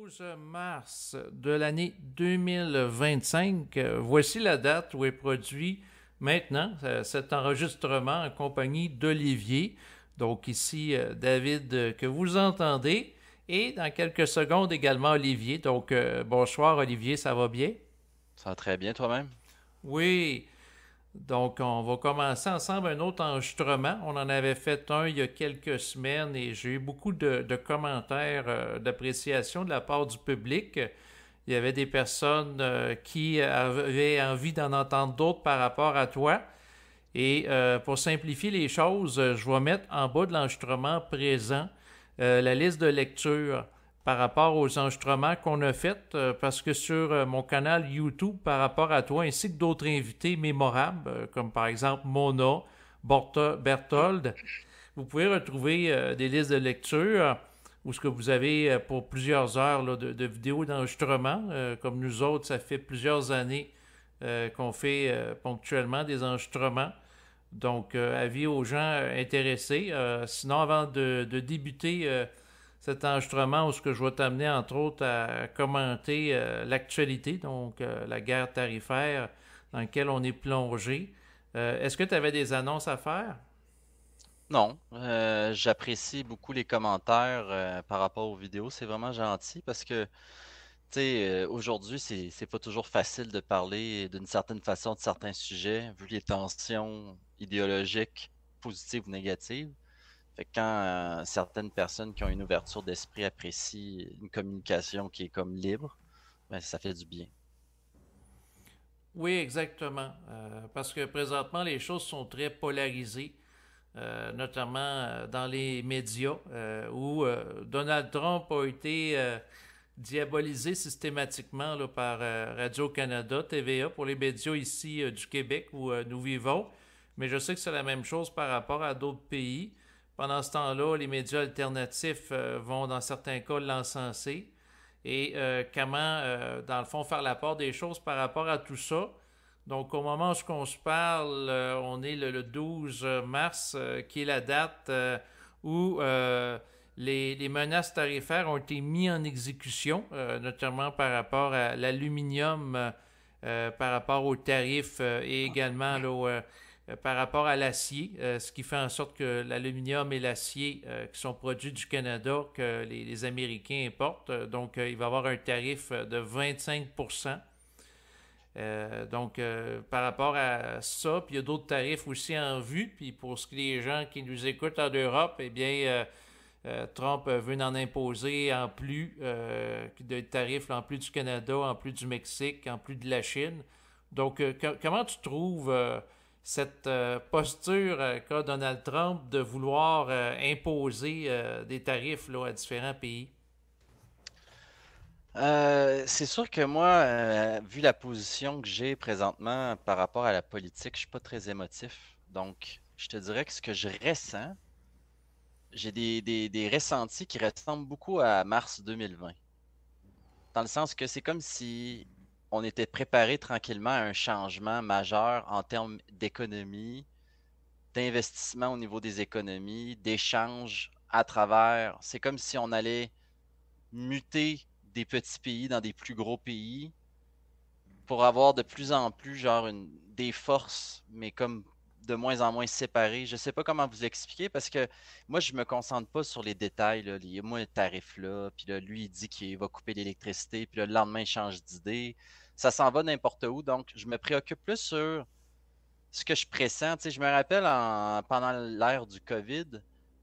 12 mars de l'année 2025. Voici la date où est produit maintenant cet enregistrement en compagnie d'Olivier. Donc ici, David, que vous entendez, et dans quelques secondes également Olivier. Donc bonsoir Olivier, ça va bien? Ça va très bien toi-même? Oui, donc on va commencer ensemble un autre enregistrement. On en avait fait un il y a quelques semaines et j'ai eu beaucoup de commentaires d'appréciation de la part du public. Il y avait des personnes qui avaient envie d'en entendre d'autres par rapport à toi. Et pour simplifier les choses, je vais mettre en bas de l'enregistrement présent la liste de lecture par rapport aux enregistrements qu'on a faits, parce que sur mon canal YouTube, par rapport à toi, ainsi que d'autres invités mémorables, comme par exemple Mona, Berthold, vous pouvez retrouver des listes de lecture où ce que vous avez pour plusieurs heures là, de vidéos d'enregistrement. Comme nous autres, ça fait plusieurs années qu'on fait ponctuellement des enregistrements. Donc, avis aux gens intéressés. Sinon, avant de débuter cet enregistrement, où ce que je vais t'amener entre autres à commenter l'actualité, donc la guerre tarifaire dans laquelle on est plongé. Est-ce que tu avais des annonces à faire? Non, j'apprécie beaucoup les commentaires par rapport aux vidéos. C'est vraiment gentil parce que, tu sais, aujourd'hui, c'est pas toujours facile de parler d'une certaine façon de certains sujets, vu les tensions idéologiques, positives ou négatives. Fait que quand certaines personnes qui ont une ouverture d'esprit apprécient une communication qui est comme libre, ben, ça fait du bien. Oui, exactement. Parce que présentement, les choses sont très polarisées, notamment dans les médias, où Donald Trump a été diabolisé systématiquement là, par Radio-Canada, TVA, pour les médias ici du Québec où nous vivons. Mais je sais que c'est la même chose par rapport à d'autres pays. Pendant ce temps-là, les médias alternatifs vont, dans certains cas, l'encenser. Et comment, dans le fond, faire la part des choses par rapport à tout ça. Donc, au moment où on se parle, on est le 12 mars, qui est la date où les menaces tarifaires ont été mises en exécution, notamment par rapport à l'aluminium, par rapport aux tarifs et également là, par rapport à l'acier, ce qui fait en sorte que l'aluminium et l'acier qui sont produits du Canada, que les Américains importent, donc il va y avoir un tarif de 25%. Donc, par rapport à ça, puis il y a d'autres tarifs aussi en vue. Puis pour ce qui est des gens qui nous écoutent en Europe, eh bien, Trump veut en imposer en plus de tarifs, en plus du Canada, en plus du Mexique, en plus de la Chine. Donc, comment tu trouves cette posture qu'a Donald Trump de vouloir imposer des tarifs là, à différents pays? C'est sûr que moi, vu la position que j'ai présentement par rapport à la politique, je suis pas très émotif. Donc, je te dirais que ce que je ressens, j'ai des ressentis qui ressemblent beaucoup à mars 2020. Dans le sens que c'est comme si on était préparé tranquillement à un changement majeur en termes d'économie, d'investissement au niveau des économies, d'échanges à travers. C'est comme si on allait muter des petits pays dans des plus gros pays pour avoir de plus en plus des forces, mais comme de moins en moins séparées. Je sais pas comment vous expliquer parce que moi, je me concentre pas sur les détails, là, moi, le tarif là, puis là, lui, il dit qu'il va couper l'électricité, puis là, le lendemain, il change d'idée. Ça s'en va n'importe où, donc je me préoccupe plus sur ce que je pressens. Tu sais, je me rappelle pendant l'ère du COVID,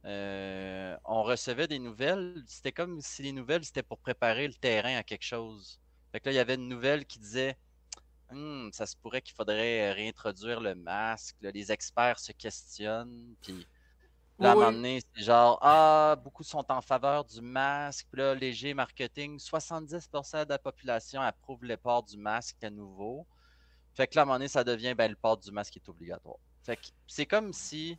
on recevait des nouvelles. C'était comme si les nouvelles, c'était pour préparer le terrain à quelque chose. Fait que là, il y avait une nouvelle qui disait ça se pourrait qu'il faudrait réintroduire le masque. Là, les experts se questionnent. Puis là, à un Oui, moment oui. donné, c'est genre, ah, beaucoup sont en faveur du masque. Puis là, léger marketing, 70% de la population approuve le port du masque à nouveau. Fait que là, à un moment donné, ça devient, ben, le port du masque est obligatoire. Fait que c'est comme si,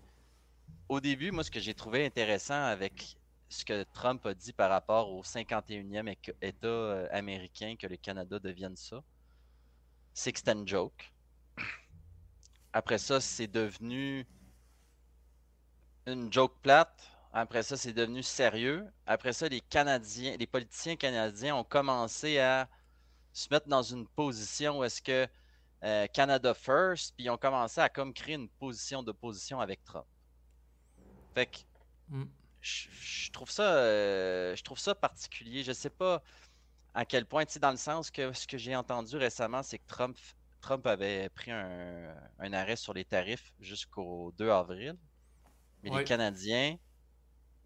au début, moi, ce que j'ai trouvé intéressant avec ce que Trump a dit par rapport au 51e État américain que le Canada devienne ça, c'est que c'était une joke. Après ça, c'est devenu une joke plate. Après ça, c'est devenu sérieux. Après ça, les politiciens canadiens ont commencé à se mettre dans une position où est-ce que Canada First, puis ils ont commencé à comme créer une position d'opposition avec Trump. Fait que Mm. je trouve ça particulier. Je sais pas à quel point, tu sais, dans le sens que ce que j'ai entendu récemment, c'est que Trump avait pris un arrêt sur les tarifs jusqu'au 2 avril, mais les Oui. Canadiens,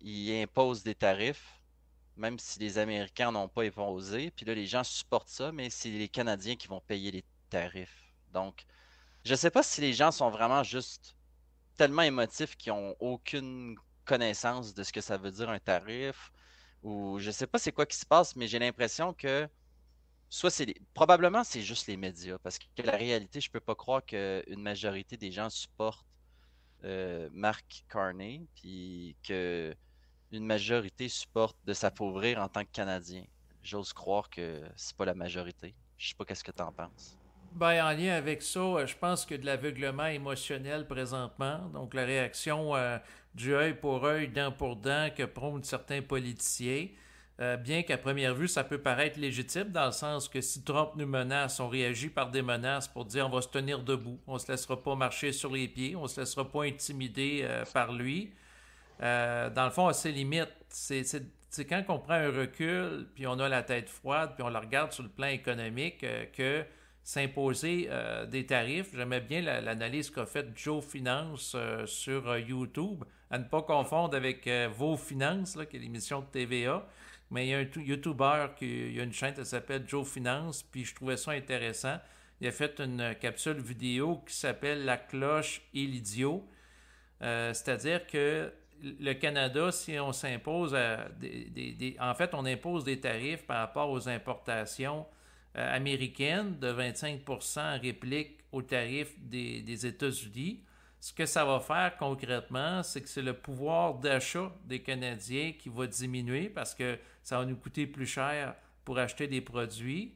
ils imposent des tarifs, même si les Américains n'ont pas imposé. Puis là, les gens supportent ça, mais c'est les Canadiens qui vont payer les tarifs. Donc, je sais pas si les gens sont vraiment juste tellement émotifs qu'ils ont aucune connaissance de ce que ça veut dire un tarif, ou je sais pas c'est quoi qui se passe, mais j'ai l'impression que probablement c'est juste les médias, parce que la réalité, je peux pas croire qu'une majorité des gens supportent Mark Carney, puis que une majorité supporte de s'appauvrir en tant que Canadien. J'ose croire que c'est pas la majorité. Je sais pas qu'est-ce que t'en penses. Ben, en lien avec ça, je pense que de l'aveuglement émotionnel présentement, donc la réaction du œil pour œil, dent pour dent que prônent certains politiciens, bien qu'à première vue, ça peut paraître légitime dans le sens que si Trump nous menace, on réagit par des menaces pour dire on va se tenir debout, on se laissera pas marcher sur les pieds, on se laissera pas intimider par lui. Dans le fond, à ses limites, c'est quand on prend un recul, puis on a la tête froide, puis on la regarde sur le plan économique, que s'imposer des tarifs. J'aimais bien l'analyse qu'a faite Joe Finance sur YouTube, à ne pas confondre avec Vos Finances, là, qui est l'émission de TVA. Mais il y a un YouTuber il y a une chaîne qui s'appelle Joe Finance, puis je trouvais ça intéressant. Il a fait une capsule vidéo qui s'appelle La cloche et l'idiot. C'est-à-dire que le Canada, si on s'impose en fait, on impose des tarifs par rapport aux importations américaines de 25% en réplique aux tarifs des États-Unis. Ce que ça va faire concrètement, c'est que c'est le pouvoir d'achat des Canadiens qui va diminuer parce que ça va nous coûter plus cher pour acheter des produits.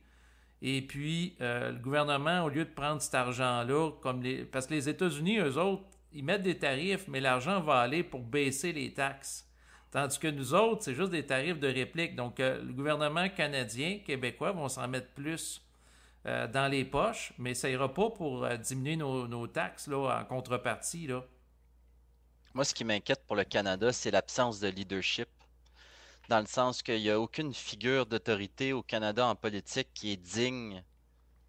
Et puis, le gouvernement, au lieu de prendre cet argent-là, parce que les États-Unis, eux autres, ils mettent des tarifs, mais l'argent va aller pour baisser les taxes. Tandis que nous autres, c'est juste des tarifs de réplique. Donc, le gouvernement canadien, québécois, vont s'en mettre plus dans les poches, mais ça ira pas pour diminuer nos taxes là, en contrepartie. Là. Moi, ce qui m'inquiète pour le Canada, c'est l'absence de leadership, dans le sens qu'il n'y a aucune figure d'autorité au Canada en politique qui est digne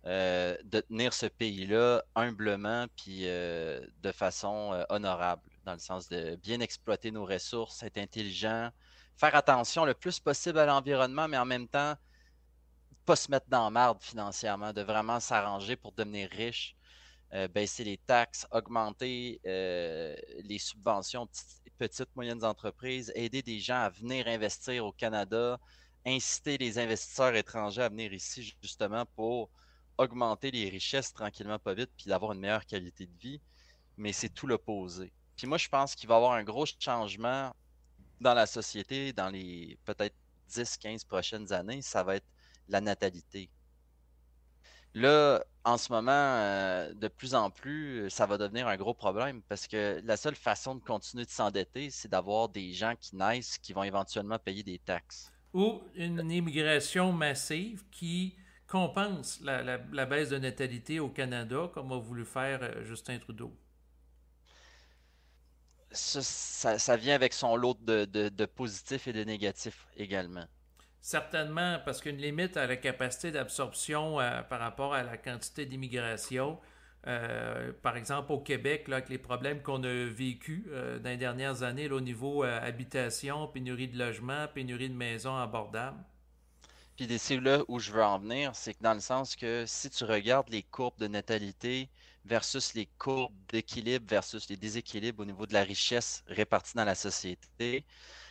de tenir ce pays-là humblement puis de façon honorable, dans le sens de bien exploiter nos ressources, être intelligent, faire attention le plus possible à l'environnement, mais en même temps, pas se mettre dans la marde financièrement, de vraiment s'arranger pour devenir riche, baisser les taxes, augmenter les subventions aux petites, moyennes entreprises, aider des gens à venir investir au Canada, inciter les investisseurs étrangers à venir ici justement pour augmenter les richesses tranquillement, pas vite, puis d'avoir une meilleure qualité de vie. Mais c'est tout l'opposé. Puis moi, je pense qu'il va y avoir un gros changement dans la société dans les peut-être 10-15 prochaines années. Ça va être la natalité. Là, en ce moment, de plus en plus, ça va devenir un gros problème parce que la seule façon de continuer de s'endetter, c'est d'avoir des gens qui naissent qui vont éventuellement payer des taxes. Ou une immigration massive qui compense la baisse de natalité au Canada, comme a voulu faire Justin Trudeau. Ça vient avec son lot de positifs et de négatifs également. Certainement, parce qu'une limite à la capacité d'absorption par rapport à la quantité d'immigration. Par exemple, au Québec, là, avec les problèmes qu'on a vécus dans les dernières années là, au niveau habitation, pénurie de logement, pénurie de maisons abordables. Puis c'est là où je veux en venir, c'est que dans le sens que si tu regardes les courbes de natalité versus les courbes d'équilibre versus les déséquilibres au niveau de la richesse répartie dans la société,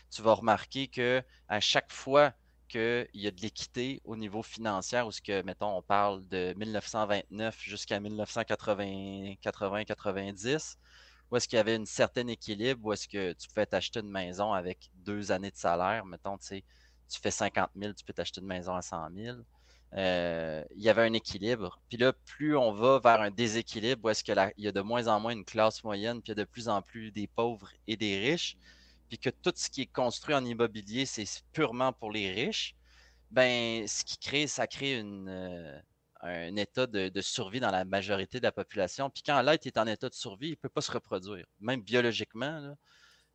tu vas remarquer que à chaque fois qu'il y a de l'équité au niveau financier, où ce que, mettons, on parle de 1929 jusqu'à 1980-90, où est-ce qu'il y avait un certain équilibre, où est-ce que tu pouvais t'acheter une maison avec 2 années de salaire, mettons, tu sais, tu fais 50 000, tu peux t'acheter une maison à 100 000. Il y avait un équilibre. Puis là, plus on va vers un déséquilibre, où est-ce qu'il y a de moins en moins une classe moyenne, puis il y a de plus en plus des pauvres et des riches, puis que tout ce qui est construit en immobilier, c'est purement pour les riches, ben, ça crée un état de survie dans la majorité de la population. Puis quand l'être est en état de survie, il ne peut pas se reproduire. Même biologiquement, là,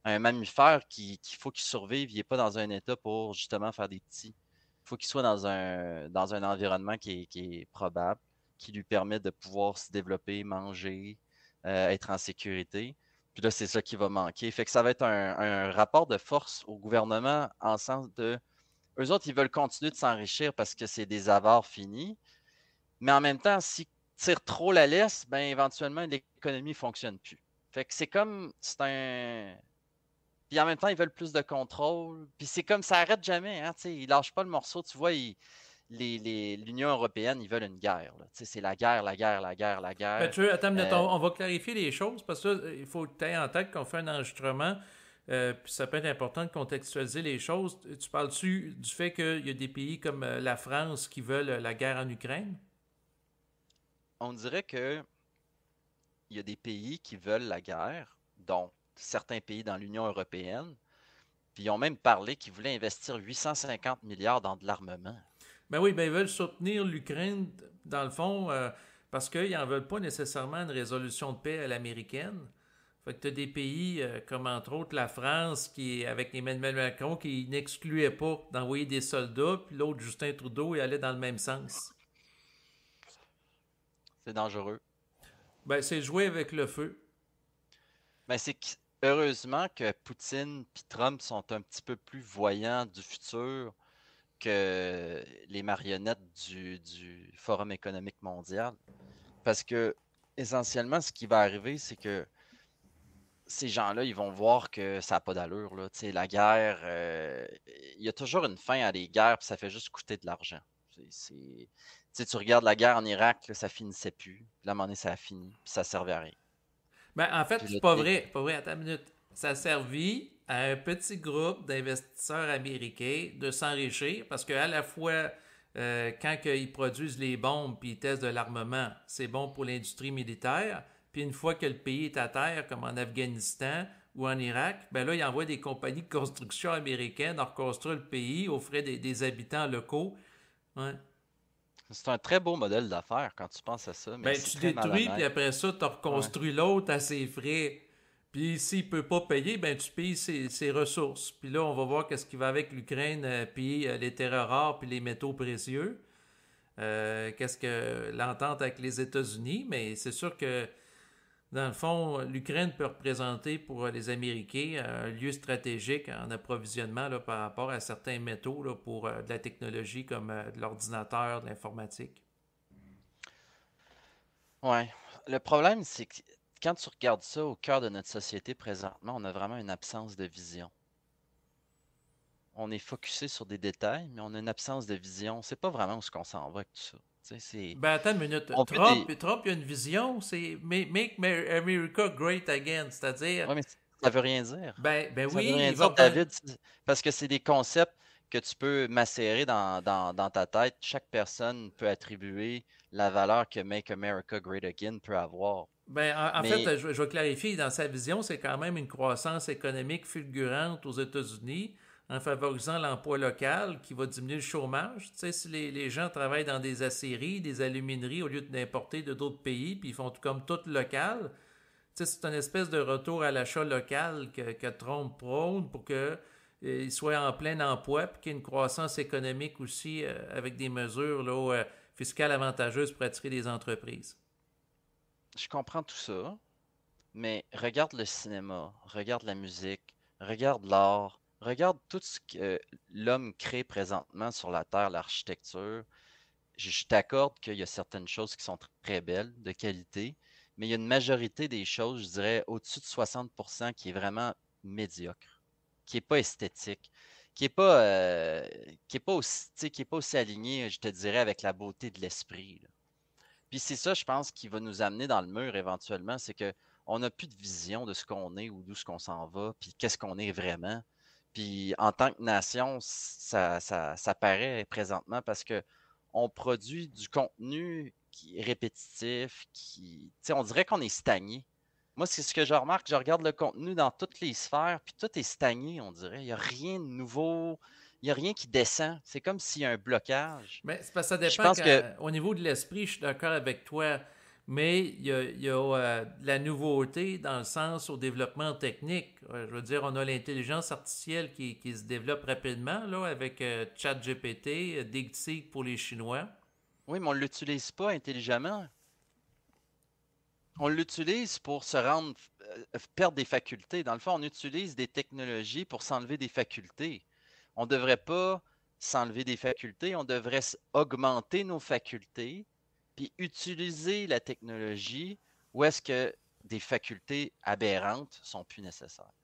un mammifère qu'il faut qu'il survive, il n'est pas dans un état pour justement faire des petits. Il faut qu'il soit dans un environnement qui est probable, qui lui permet de pouvoir se développer, manger, être en sécurité. Puis là, c'est ça qui va manquer. Fait que ça va être un rapport de force au gouvernement en sens de eux autres, ils veulent continuer de s'enrichir parce que c'est des avares finis. Mais en même temps, s'ils tirent trop la laisse, ben éventuellement, l'économie ne fonctionne plus. Fait que c'est un. Puis en même temps, ils veulent plus de contrôle. Puis c'est comme ça arrête jamais. Hein, ils lâchent pas le morceau. Tu vois, l'Union européenne, ils veulent une guerre. C'est la guerre, la guerre, la guerre, la Ben, guerre. tu veux, attends une minute, on va clarifier les choses parce que là, il faut que tu aies en tête qu'on fait un enregistrement. Puis ça peut être important de contextualiser les choses. Tu parles-tu du fait qu'il y a des pays comme la France qui veulent la guerre en Ukraine? On dirait que il y a des pays qui veulent la guerre, dont certains pays dans l'Union européenne. Puis ils ont même parlé qu'ils voulaient investir 850 milliards dans de l'armement. Ben oui, ben ils veulent soutenir l'Ukraine, dans le fond, parce qu'ils n'en veulent pas nécessairement une résolution de paix à l'américaine. Fait que tu as des pays comme entre autres la France, qui, avec Emmanuel Macron, qui n'excluait pas d'envoyer des soldats, puis l'autre, Justin Trudeau, il allait dans le même sens. C'est dangereux. Ben, c'est jouer avec le feu. Mais heureusement que Poutine et Trump sont un petit peu plus voyants du futur que les marionnettes du Forum économique mondial. Parce que, essentiellement, ce qui va arriver, c'est que ces gens-là, ils vont voir que ça n'a pas d'allure, là. Tu sais, la guerre, il y a toujours une fin à des guerres, puis ça fait juste coûter de l'argent. Tu sais, tu regardes la guerre en Irak, là, ça finissait plus. Puis là, à un moment donné, ça a fini, puis ça servait à rien. Ben, en fait, Puis c'est là, pas vrai. Pas vrai, attends une minute. Ça a servi à un petit groupe d'investisseurs américains de s'enrichir parce qu'à la fois, quand ils produisent les bombes puis ils testent de l'armement, c'est bon pour l'industrie militaire. Puis une fois que le pays est à terre, comme en Afghanistan ou en Irak, ben là, ils envoient des compagnies de construction américaines à reconstruire le pays aux frais des habitants locaux. Ouais. c'est un très beau modèle d'affaires quand tu penses à ça, mais Ben, c'est tu très détruis, puis malhonnête. après ça, tu Ouais. reconstruis l'autre à ses frais. Puis s'il peut pas payer, ben tu payes ses ressources. Puis là, on va voir qu'est-ce qui va avec l'Ukraine, puis les terres rares, puis les métaux précieux. Qu'est-ce que l'entente avec les États-Unis, mais c'est sûr que dans le fond, l'Ukraine peut représenter pour les Américains un lieu stratégique en approvisionnement là, par rapport à certains métaux là, pour de la technologie comme de l'ordinateur, de l'informatique. Ouais. Le problème, c'est que quand tu regardes ça au cœur de notre société présentement, on a vraiment une absence de vision. On est focusé sur des détails, mais on a une absence de vision. On sait pas vraiment où est-ce qu'on s'en va avec tout ça. Tu sais, Ben attends une minute. on veut des. Trump, il a une vision, c'est Make America Great Again. C'est-à-dire, Ouais, mais ça veut rien dire. ben Ça veut oui, rien il va dire, revenir. David, parce que c'est des concepts que tu peux macérer dans ta tête. Chaque personne peut attribuer la valeur que Make America Great Again peut avoir. Ben, en fait, Mais je vais clarifier, dans sa vision, c'est quand même une croissance économique fulgurante aux États-Unis en favorisant l'emploi local qui va diminuer le chômage. Tu sais, si les gens travaillent dans des aciéries, des alumineries au lieu d'importer de d'autres pays, puis ils font tout comme tout local, tu sais, c'est une espèce de retour à l'achat local que Trump prône pour qu'il soit en plein emploi puis qu'il y ait une croissance économique aussi avec des mesures là, fiscales avantageuses pour attirer des entreprises. je comprends tout ça. Mais regarde le cinéma, regarde la musique, regarde l'art, regarde tout ce que l'homme crée présentement sur la Terre, l'architecture. Je t'accorde qu'il y a certaines choses qui sont très belles, de qualité, mais il y a une majorité des choses, je dirais au-dessus de 60%, qui est vraiment médiocre, qui est pas esthétique, qui est pas aussi, tu sais, qui est pas aussi aligné, je te dirais, avec la beauté de l'esprit, là. Puis c'est ça, je pense, qui va nous amener dans le mur éventuellement, c'est que on n'a plus de vision de ce qu'on est ou d'où ce qu'on s'en va, puis qu'est-ce qu'on est vraiment. Puis en tant que nation, ça paraît présentement parce que on produit du contenu qui est répétitif, tu sais, on dirait qu'on est stagné. Moi, c'est ce que je remarque, je regarde le contenu dans toutes les sphères, puis tout est stagné, on dirait. Il y a rien de nouveau, il y a rien qui descend. C'est comme s'il y a un blocage. Mais c'est parce que ça Puis je dépend pense que au niveau de l'esprit, je suis d'accord avec toi. Mais il y a de la nouveauté dans le sens au développement technique. Je veux dire, on a l'intelligence artificielle qui se développe rapidement là, avec ChatGPT, DeepSeek pour les Chinois. oui, mais on ne l'utilise pas intelligemment. On l'utilise pour se rendre, perdre des facultés. Dans le fond, on utilise des technologies pour s'enlever des facultés. On ne devrait pas s'enlever des facultés, on devrait augmenter nos facultés, puis utiliser la technologie où est-ce que des facultés aberrantes sont plus nécessaires.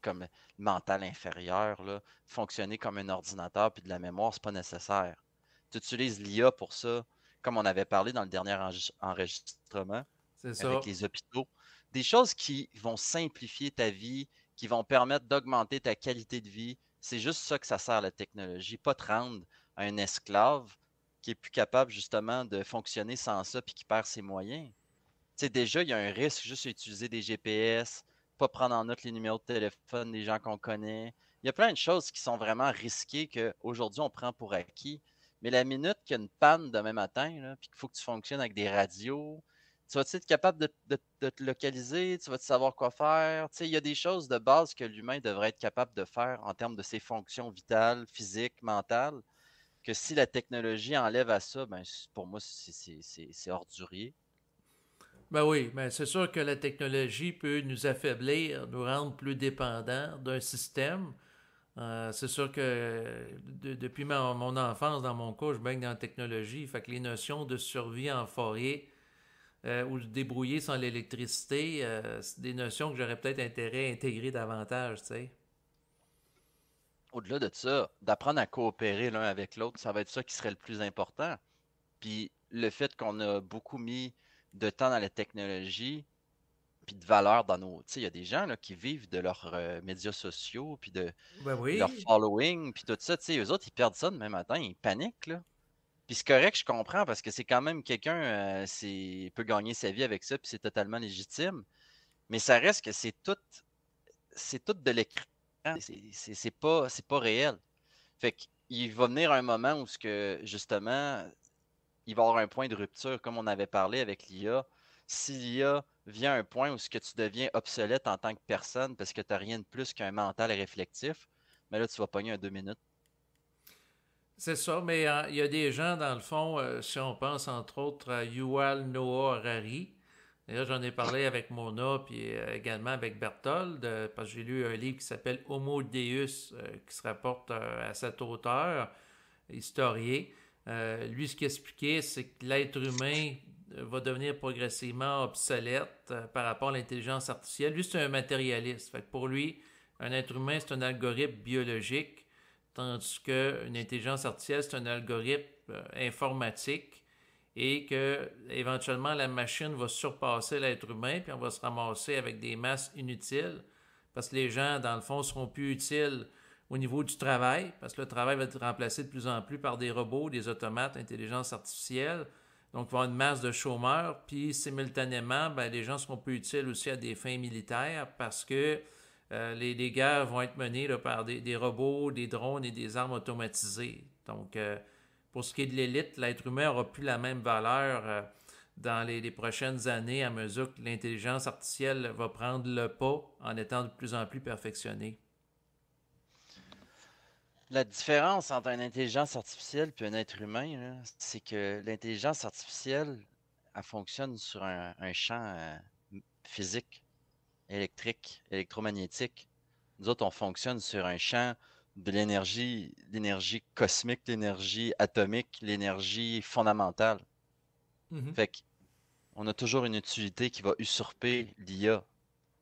Comme le mental inférieur, là, fonctionner comme un ordinateur puis de la mémoire, c'est pas nécessaire. Tu utilises l'IA pour ça, comme on avait parlé dans le dernier enregistrement C'est ça. avec les hôpitaux. Des choses qui vont simplifier ta vie, qui vont permettre d'augmenter ta qualité de vie. C'est juste ça que ça sert la technologie, pas te rendre un esclave qui est plus capable justement de fonctionner sans ça puis qui perd ses moyens. Tu sais, déjà, il y a un risque juste à utiliser des GPS, pas prendre en note les numéros de téléphone des gens qu'on connaît. Il y a plein de choses qui sont vraiment risquées qu'aujourd'hui on prend pour acquis. Mais la minute qu'il y a une panne demain matin, là, puis qu'il faut que tu fonctionnes avec des radios, tu vas être capable de te localiser, tu vas savoir quoi faire. Tu sais, il y a des choses de base que l'humain devrait être capable de faire en termes de ses fonctions vitales, physiques, mentales, que si la technologie enlève à ça, ben, pour moi, c'est ordurier. Ben oui, mais c'est sûr que la technologie peut nous affaiblir, nous rendre plus dépendants d'un système. C'est sûr que depuis mon enfance, dans mon cas, je baigne dans la technologie. Fait que les notions de survie en forêt ou de débrouiller sans l'électricité, c'est des notions que j'aurais peut-être intérêt à intégrer davantage, tu sais. Au-delà de ça, d'apprendre à coopérer l'un avec l'autre, ça va être ça qui serait le plus important. Puis le fait qu'on a beaucoup mis de temps dans la technologie, puis de valeur dans nos... Tu sais, il y a des gens là, qui vivent de leurs médias sociaux, puis de Ben leur oui, following, puis tout ça. Tu sais, eux autres, ils perdent ça demain matin, ils paniquent, là. Puis c'est correct, je comprends, parce que c'est quand même quelqu'un, il peut gagner sa vie avec ça, puis c'est totalement légitime. Mais ça reste que c'est tout de l'écran. C'est pas réel. Fait qu'il va venir un moment où ce que, justement, il va y avoir un point de rupture, comme on avait parlé avec l'IA. Si l'IA vient à un point où ce que tu deviens obsolète en tant que personne parce que tu n'as rien de plus qu'un mental réflectif, mais là, tu vas pogner un 2 minutes. c'est ça, mais il y a des gens, dans le fond, si on pense entre autres à Yuval Noah Harari. D'ailleurs, j'en ai parlé avec Mona, puis également avec Berthold, parce que j'ai lu un livre qui s'appelle Homo Deus, qui se rapporte à cet auteur, historien. Lui, ce qu'il expliquait, c'est que l'être humain va devenir progressivement obsolète par rapport à l'intelligence artificielle. Lui, c'est un matérialiste. Fait que pour lui, un être humain, c'est un algorithme biologique, tandis qu'une intelligence artificielle, c'est un algorithme informatique et que éventuellement la machine va surpasser l'être humain, puis on va se ramasser avec des masses inutiles, parce que les gens, dans le fond, seront plus utiles au niveau du travail, parce que le travail va être remplacé de plus en plus par des robots, des automates, intelligence artificielle. Donc, il va y avoir une masse de chômeurs, puis simultanément, ben, les gens seront plus utiles aussi à des fins militaires parce que les guerres vont être menées là, par des robots, des drones et des armes automatisées. Donc, pour ce qui est de l'élite, l'être humain n'aura plus la même valeur dans les prochaines années à mesure que l'intelligence artificielle va prendre le pas en étant de plus en plus perfectionnée. La différence entre une intelligence artificielle et un être humain, là, c'est que l'intelligence artificielle, elle fonctionne sur un champ physique, électrique, électromagnétique. Nous autres, on fonctionne sur un champ de l'énergie cosmique, l'énergie atomique, l'énergie fondamentale. Mhm. Fait qu'on a toujours une utilité qui va usurper l'IA.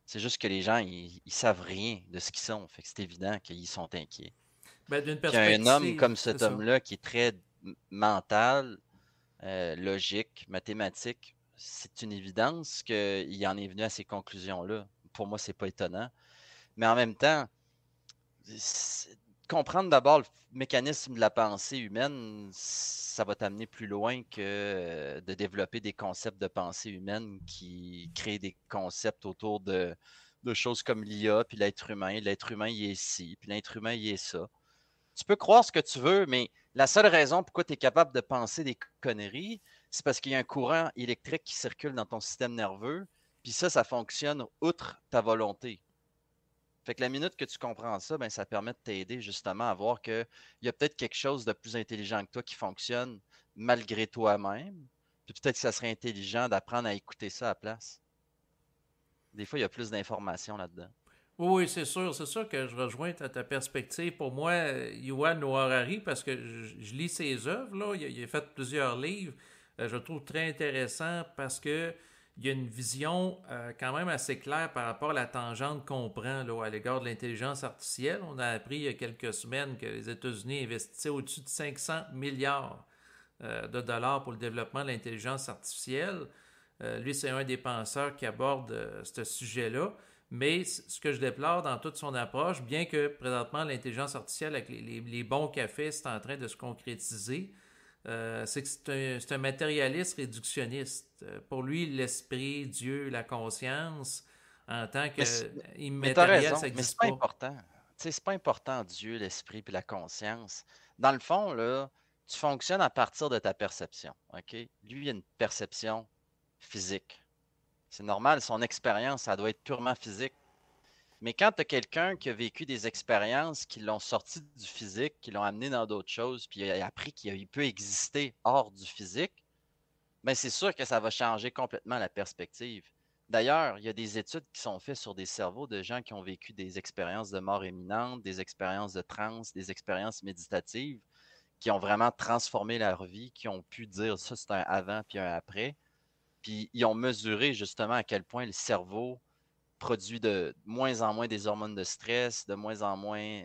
C'est juste que les gens, ils savent rien de ce qu'ils sont. Fait que c'est évident qu'ils sont inquiets. Ben, d'une Puis un homme perspective, comme c'est cet ça. homme-là qui est très mental, logique, mathématique, c'est une évidence qu'il en est venu à ces conclusions-là. Pour moi, c'est pas étonnant. Mais en même temps, comprendre d'abord le mécanisme de la pensée humaine, ça va t'amener plus loin que de développer des concepts de pensée humaine qui créent des concepts autour de choses comme l'IA, puis l'être humain. L'être humain, il est ci, puis l'être humain, il est ça. Tu peux croire ce que tu veux, mais la seule raison pourquoi tu es capable de penser des conneries, c'est parce qu'il y a un courant électrique qui circule dans ton système nerveux, puis ça fonctionne outre ta volonté. Fait que la minute que tu comprends ça, ben, ça permet de t'aider justement à voir qu'il y a peut-être quelque chose de plus intelligent que toi qui fonctionne malgré toi-même. Puis peut-être que ça serait intelligent d'apprendre à écouter ça à la place. Des fois, il y a plus d'informations là-dedans. Oui, c'est sûr que je rejoins ta perspective. Pour moi, Yuval Noah Harari, parce que je lis ses œuvres, là, il a fait plusieurs livres, je le trouve très intéressant parce que il y a une vision quand même assez claire par rapport à la tangente qu'on prend là, à l'égard de l'intelligence artificielle. On a appris il y a quelques semaines que les États-Unis investissaient au-dessus de 500 milliards de dollars pour le développement de l'intelligence artificielle. Lui, c'est un des penseurs qui aborde ce sujet-là. Mais ce que je déplore dans toute son approche, bien que présentement l'intelligence artificielle avec les bons cafés, c'est en train de se concrétiser, c'est que c'est un matérialiste réductionniste. Pour lui, l'esprit, Dieu, la conscience, en tant Mais, c- mais t'as qu'immatériel, ça raison, mais c'est n'existe pas pas. important. Tu sais, c'est pas important Dieu, l'esprit puis la conscience. Dans le fond, là, tu fonctionnes à partir de ta perception. OK? Lui, il a une perception physique. C'est normal, son expérience, ça doit être purement physique. Mais quand tu as quelqu'un qui a vécu des expériences qui l'ont sorti du physique, qui l'ont amené dans d'autres choses, puis il a appris qu'il peut exister hors du physique, ben c'est sûr que ça va changer complètement la perspective. D'ailleurs, il y a des études qui sont faites sur des cerveaux de gens qui ont vécu des expériences de mort imminente, des expériences de transe, des expériences méditatives, qui ont vraiment transformé leur vie, qui ont pu dire ça, c'est un avant puis un après. Puis ils ont mesuré justement à quel point le cerveau produit de moins en moins des hormones de stress, de moins en moins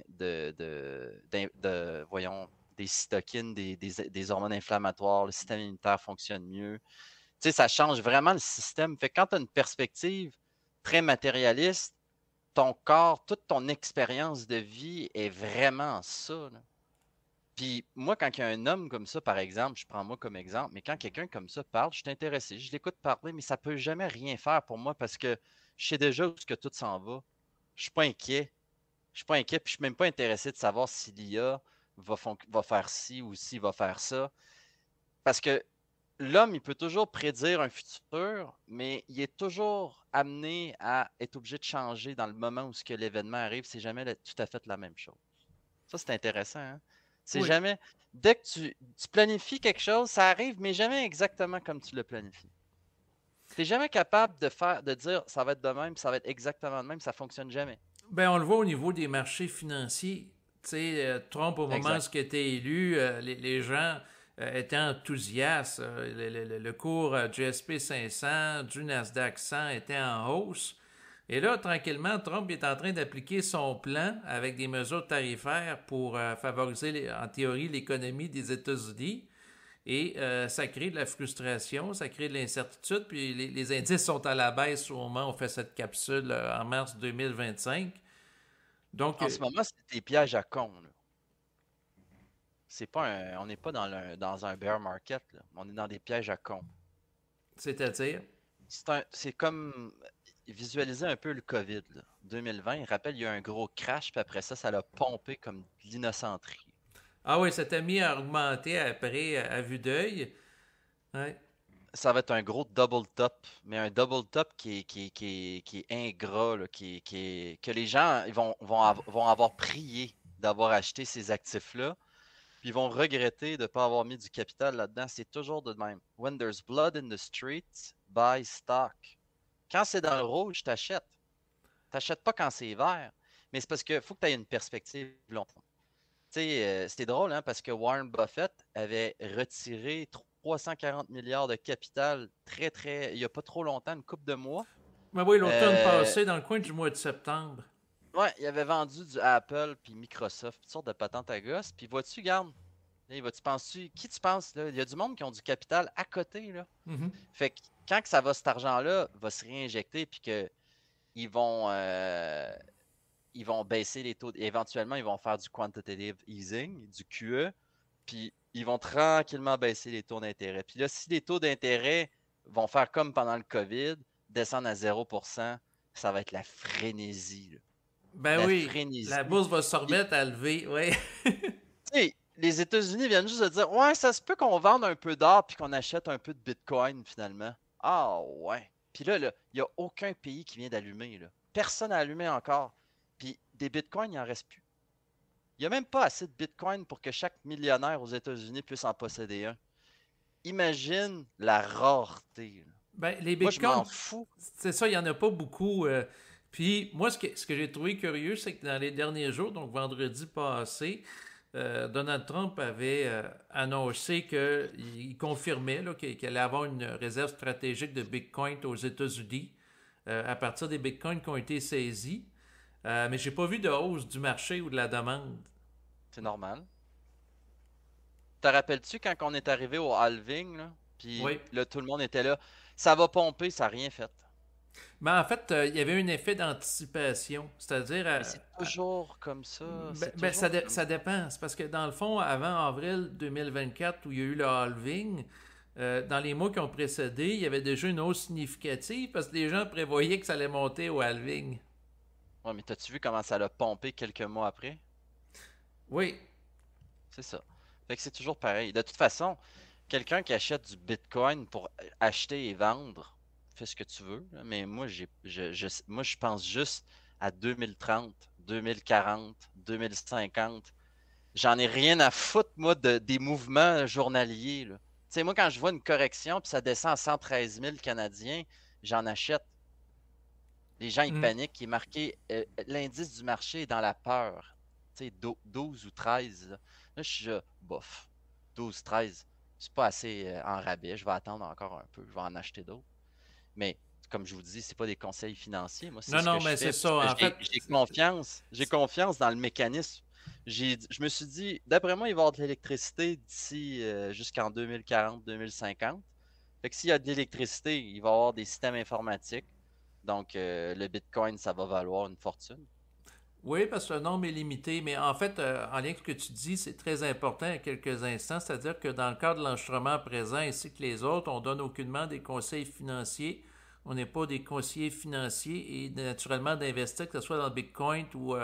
voyons, des cytokines, des hormones inflammatoires, le système immunitaire fonctionne mieux. Tu sais, ça change vraiment le système. Fait que quand tu as une perspective très matérialiste, ton corps, toute ton expérience de vie est vraiment ça, là. Puis moi, quand il y a un homme comme ça, par exemple, je prends moi comme exemple, mais quand quelqu'un comme ça parle, je suis intéressé, je l'écoute parler, mais ça peut jamais rien faire pour moi parce que je sais déjà où ce que tout s'en va. Je suis pas inquiet. Je suis pas inquiet, puis je suis même pas intéressé de savoir si l'IA va faire ci ou s'il va faire ça. Parce que l'homme, il peut toujours prédire un futur, mais il est toujours amené à être obligé de changer dans le moment où ce que l'événement arrive. C'est jamais tout à fait la même chose. Ça, c'est intéressant, hein? C'est Oui. jamais. Dès que tu planifies quelque chose, ça arrive, mais jamais exactement comme tu le planifies. Tu n'es jamais capable de dire ça va être de même, ça va être exactement de même, ça fonctionne jamais. Ben, on le voit au niveau des marchés financiers. Tu sais, Trump, au moment où Exact. il a été élu, les gens étaient enthousiastes. Le cours du SP 500, du Nasdaq 100 était en hausse. Et là, tranquillement, Trump est en train d'appliquer son plan avec des mesures tarifaires pour favoriser, en théorie, l'économie des États-Unis. Et ça crée de la frustration, ça crée de l'incertitude, puis les indices sont à la baisse au moment où on fait cette capsule en mars 2025. Donc, En ce moment, c'est des pièges à con, là. C'est pas on n'est pas dans un bear market, là. On est dans des pièges à con. c'est-à-dire, C'est comme visualiser un peu le COVID, là. 2020, il rappelle, il y a eu un gros crash, puis après ça, ça l'a pompé comme de l'innocenterie. ah oui, ça t'a mis à augmenter après à vue d'œil. Ouais. Ça va être un gros double top, mais un double top qui est ingrat, là, que les gens vont avoir prié d'avoir acheté ces actifs-là, puis ils vont regretter de ne pas avoir mis du capital là-dedans. C'est toujours de même. When there's blood in the streets, buy stock. Quand c'est dans le rouge, t'achètes. T'achètes pas quand c'est vert. Mais c'est parce qu'il faut que tu aies une perspective long terme. Tu sais, c'était drôle, hein, parce que Warren Buffett avait retiré 340 milliards de capital il n'y a pas trop longtemps, une couple de mois. Mais oui, l'automne Euh, passé, dans le coin du mois de septembre. ouais, il avait vendu du Apple puis Microsoft, toutes sortes de patentes à gosse. Puis vois-tu, garde, qui tu penses, là? Il y a du monde qui ont du capital à côté, là. Mhm. Fait que quand que ça va, cet argent-là va se réinjecter puis que ils vont, ils vont baisser les taux. Éventuellement, ils vont faire du quantitative easing, du QE, puis ils vont tranquillement baisser les taux d'intérêt. Puis là, si les taux d'intérêt vont faire comme pendant le COVID, descendre à 0%, ça va être la frénésie, là. Ben La oui, frénésie. la bourse va se Puis, remettre à lever, oui. tu sais, les États-Unis viennent juste de dire, ouais, ça se peut qu'on vende un peu d'or puis qu'on achète un peu de Bitcoin finalement. Ah ouais. Puis là, il n'y a aucun pays qui vient d'allumer, là. Personne n'a allumé encore. Puis des Bitcoins, il n'en reste plus. Il n'y a même pas assez de Bitcoin pour que chaque millionnaire aux États-Unis puisse en posséder un. Imagine la rareté, là. Ben, les Moi, je m'en bitcoins, fous. c'est ça, il n'y en a pas beaucoup. Puis moi, ce que j'ai trouvé curieux, c'est que dans les derniers jours, donc vendredi passé, Donald Trump avait annoncé qu'il confirmait qu'il allait avoir une réserve stratégique de bitcoin aux États-Unis à partir des bitcoins qui ont été saisis. Mais j'ai pas vu de hausse du marché ou de la demande. C'est normal. Te rappelles-tu quand on est arrivé au halving, là, puis Oui. là, tout le monde était là, ça va pomper, ça n'a rien fait. Mais en fait, il y avait un effet d'anticipation, c'est-à-dire Mais c'est toujours comme ça, ben, c'est toujours comme ça ça. dépend. C'est parce que dans le fond, avant avril 2024, où il y a eu le halving, dans les mois qui ont précédé, il y avait déjà une hausse significative parce que les gens prévoyaient que ça allait monter au halving. Ouais, mais t'as-tu vu comment ça l'a pompé quelques mois après? Oui. C'est ça. Fait que c'est toujours pareil. De toute façon, quelqu'un qui achète du Bitcoin pour acheter et vendre, fais ce que tu veux, là, mais moi, moi, je pense juste à 2030, 2040, 2050. J'en ai rien à foutre, moi, des mouvements journaliers, là. Tu sais, moi, quand je vois une correction puis ça descend à 113 000 Canadiens, j'en achète. Les gens, ils Hmm. paniquent. Il est marqué, l'indice du marché est dans la peur. Tu sais, 12 ou 13. Là, je suis bof. 12, 13. C'est pas assez en rabais. Je vais attendre encore un peu. Je vais en acheter d'autres. Mais comme je vous dis, c'est pas des conseils financiers. Moi, c'est Non, ce que non, je mais c'est fais ça. parce que En fait, j'ai confiance. J'ai confiance dans le mécanisme. Je me suis dit, d'après moi, il va y avoir de l'électricité d'ici jusqu'en 2040, 2050. Fait que s'il y a de l'électricité, il va y avoir des systèmes informatiques. Donc, le Bitcoin, ça va valoir une fortune. oui, parce que le nombre est limité, mais en fait, en lien avec ce que tu dis, c'est très important il y a quelques instants, c'est-à-dire que dans le cadre de l'enregistrement présent ainsi que les autres, on donne aucunement des conseils financiers. On n'est pas des conseillers financiers et naturellement d'investir, que ce soit dans le Bitcoin ou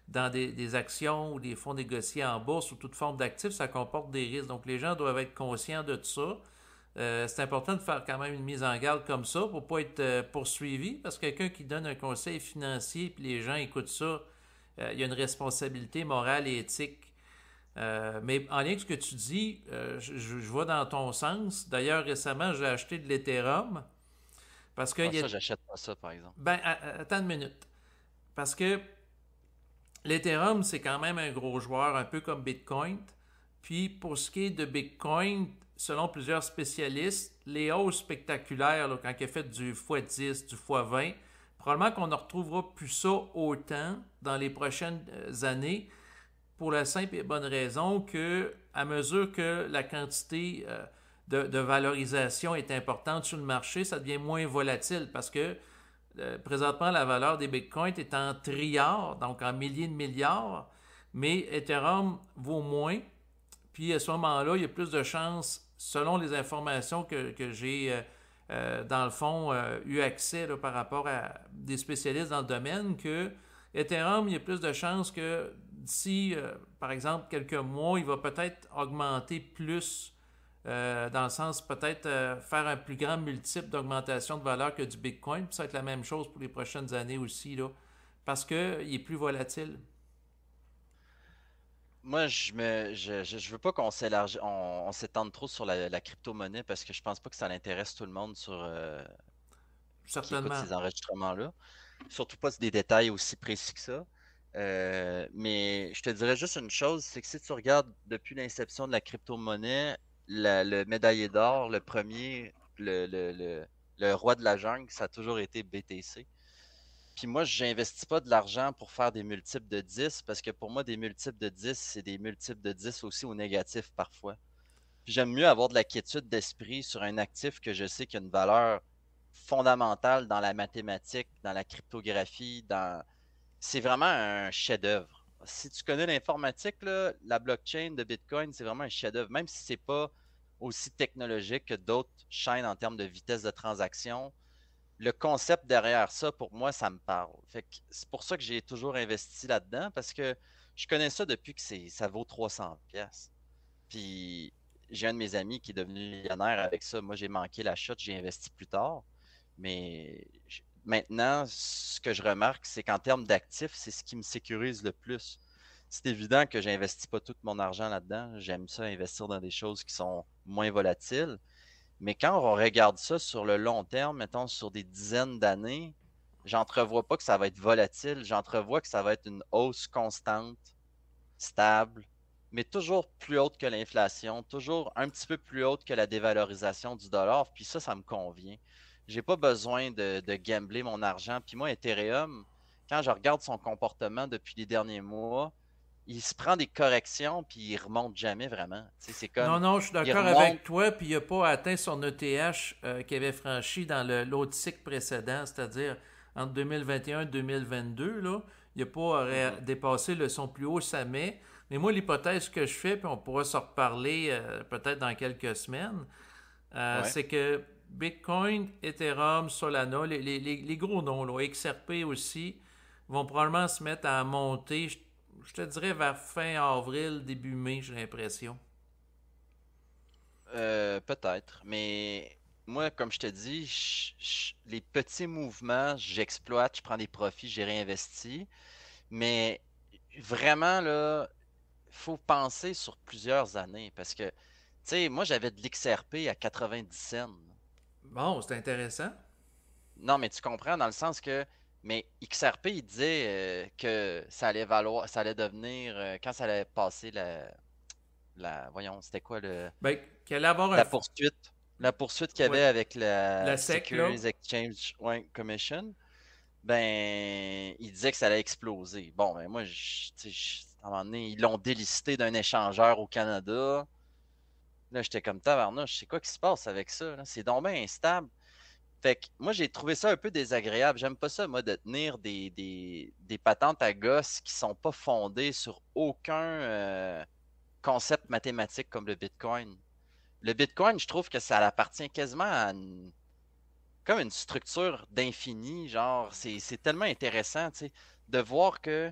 dans des actions ou des fonds négociés en bourse ou toute forme d'actifs, ça comporte des risques. Donc les gens doivent être conscients de tout ça. C'est important de faire quand même une mise en garde comme ça pour ne pas être poursuivi parce que quelqu'un qui donne un conseil financier puis les gens écoutent ça, il y a une responsabilité morale et éthique. Mais en lien avec ce que tu dis, je vois dans ton sens. D'ailleurs, récemment, j'ai acheté de l'Ethereum parce que Ah, il y a... ça, j'achète pas ça, par exemple. Ben, attends une minute. Parce que l'Ethereum, c'est quand même un gros joueur, un peu comme Bitcoin. Puis pour ce qui est de Bitcoin, selon plusieurs spécialistes, les hausses spectaculaires, là, quand il a fait du x10, du x20, probablement qu'on ne retrouvera plus ça autant dans les prochaines années pour la simple et bonne raison que à mesure que la quantité de valorisation est importante sur le marché, ça devient moins volatile parce que présentement, la valeur des bitcoins est en trilliards, donc en milliers de milliards, mais Ethereum vaut moins. Puis à ce moment-là, il y a plus de chances, selon les informations que j'ai, dans le fond, eu accès là, par rapport à des spécialistes dans le domaine, que Ethereum, il y a plus de chances que d'ici, par exemple, quelques mois, il va peut-être augmenter plus dans le sens peut-être faire un plus grand multiple d'augmentation de valeur que du Bitcoin. Puis ça va être la même chose pour les prochaines années aussi, là, parce qu'il est plus volatile. Moi, je veux pas on s'étende trop sur la crypto-monnaie parce que je pense pas que ça intéresse tout le monde qui écoute Certainement. ces enregistrements-là. Surtout pas des détails aussi précis que ça. Mais je te dirais juste une chose, c'est que si tu regardes depuis l'inception de la crypto-monnaie, le médaillé d'or, le premier, le roi de la jungle, ça a toujours été BTC. Puis moi, j'investis pas de l'argent pour faire des multiples de 10 parce que pour moi, des multiples de 10, c'est des multiples de 10 aussi au négatif parfois. Puis j'aime mieux avoir de la quiétude d'esprit sur un actif que je sais qu'il y a une valeur fondamentale dans la mathématique, dans la cryptographie, dans c'est vraiment un chef-d'œuvre. Si tu connais l'informatique, là, la blockchain de Bitcoin, c'est vraiment un chef-d'œuvre. Même si c'est pas aussi technologique que d'autres chaînes en termes de vitesse de transaction, le concept derrière ça, pour moi, ça me parle. Fait que c'est pour ça que j'ai toujours investi là-dedans, parce que je connais ça depuis que ça vaut 300 pièces. Puis j'ai un de mes amis qui est devenu millionnaire avec ça. Moi, j'ai manqué la shot, j'ai investi plus tard. Mais maintenant, ce que je remarque, c'est qu'en termes d'actifs, c'est ce qui me sécurise le plus. C'est évident que j'investis pas tout mon argent là-dedans. J'aime ça investir dans des choses qui sont moins volatiles. Mais quand on regarde ça sur le long terme, mettons sur des dizaines d'années, j'entrevois pas que ça va être volatile. J'entrevois que ça va être une hausse constante, stable, mais toujours plus haute que l'inflation, toujours un petit peu plus haute que la dévalorisation du dollar. Puis ça me convient. J'ai pas besoin de gambler mon argent. Puis moi, Ethereum, quand je regarde son comportement depuis les derniers mois, il se prend des corrections, puis il remonte jamais vraiment. Tu sais, c'est Non, comme, non, je suis il d'accord remonte. avec toi, puis il n'a pas atteint son ETH qu'il avait franchi dans l'autre cycle précédent, c'est-à-dire entre 2021 et 2022, là, il n'a pas Mhm. dépassé son plus haut sommet. Mais moi, l'hypothèse que je fais, puis on pourra se reparler peut-être dans quelques semaines, Ouais. c'est que Bitcoin, Ethereum, Solana, les gros noms, là, XRP aussi, vont probablement se mettre à monter, je te dirais vers fin avril, début mai, j'ai l'impression. Peut-être, mais moi, comme je te dis, les petits mouvements, j'exploite, je prends des profits, j'ai réinvesti. Mais vraiment, là, il faut penser sur plusieurs années parce que, tu sais, moi, j'avais de l'XRP à 90 cents. Bon, c'est intéressant. Non, mais tu comprends dans le sens que, mais XRP, il disait que ça allait valoir, ça allait devenir, quand ça allait passer voyons, c'était quoi Ben, qu'elle allait avoir la poursuite, la poursuite qu'il y avait ouais, avec la la SEC, là. Securities Exchange ouais, Commission, ben, il disait que ça allait exploser. Bon, ben, moi, tu sais, à un moment donné, ils l'ont délisté d'un échangeur au Canada. Là, j'étais comme tabarnouche, je sais quoi qui se passe avec ça, là? C'est donc bien instable. Fait que moi, j'ai trouvé ça un peu désagréable. J'aime pas ça, moi, de tenir des patentes à gosse qui sont pas fondées sur aucun concept mathématique comme le Bitcoin. Le Bitcoin, je trouve que ça appartient quasiment à comme une structure d'infini. Genre, c'est tellement intéressant, tu sais, de voir que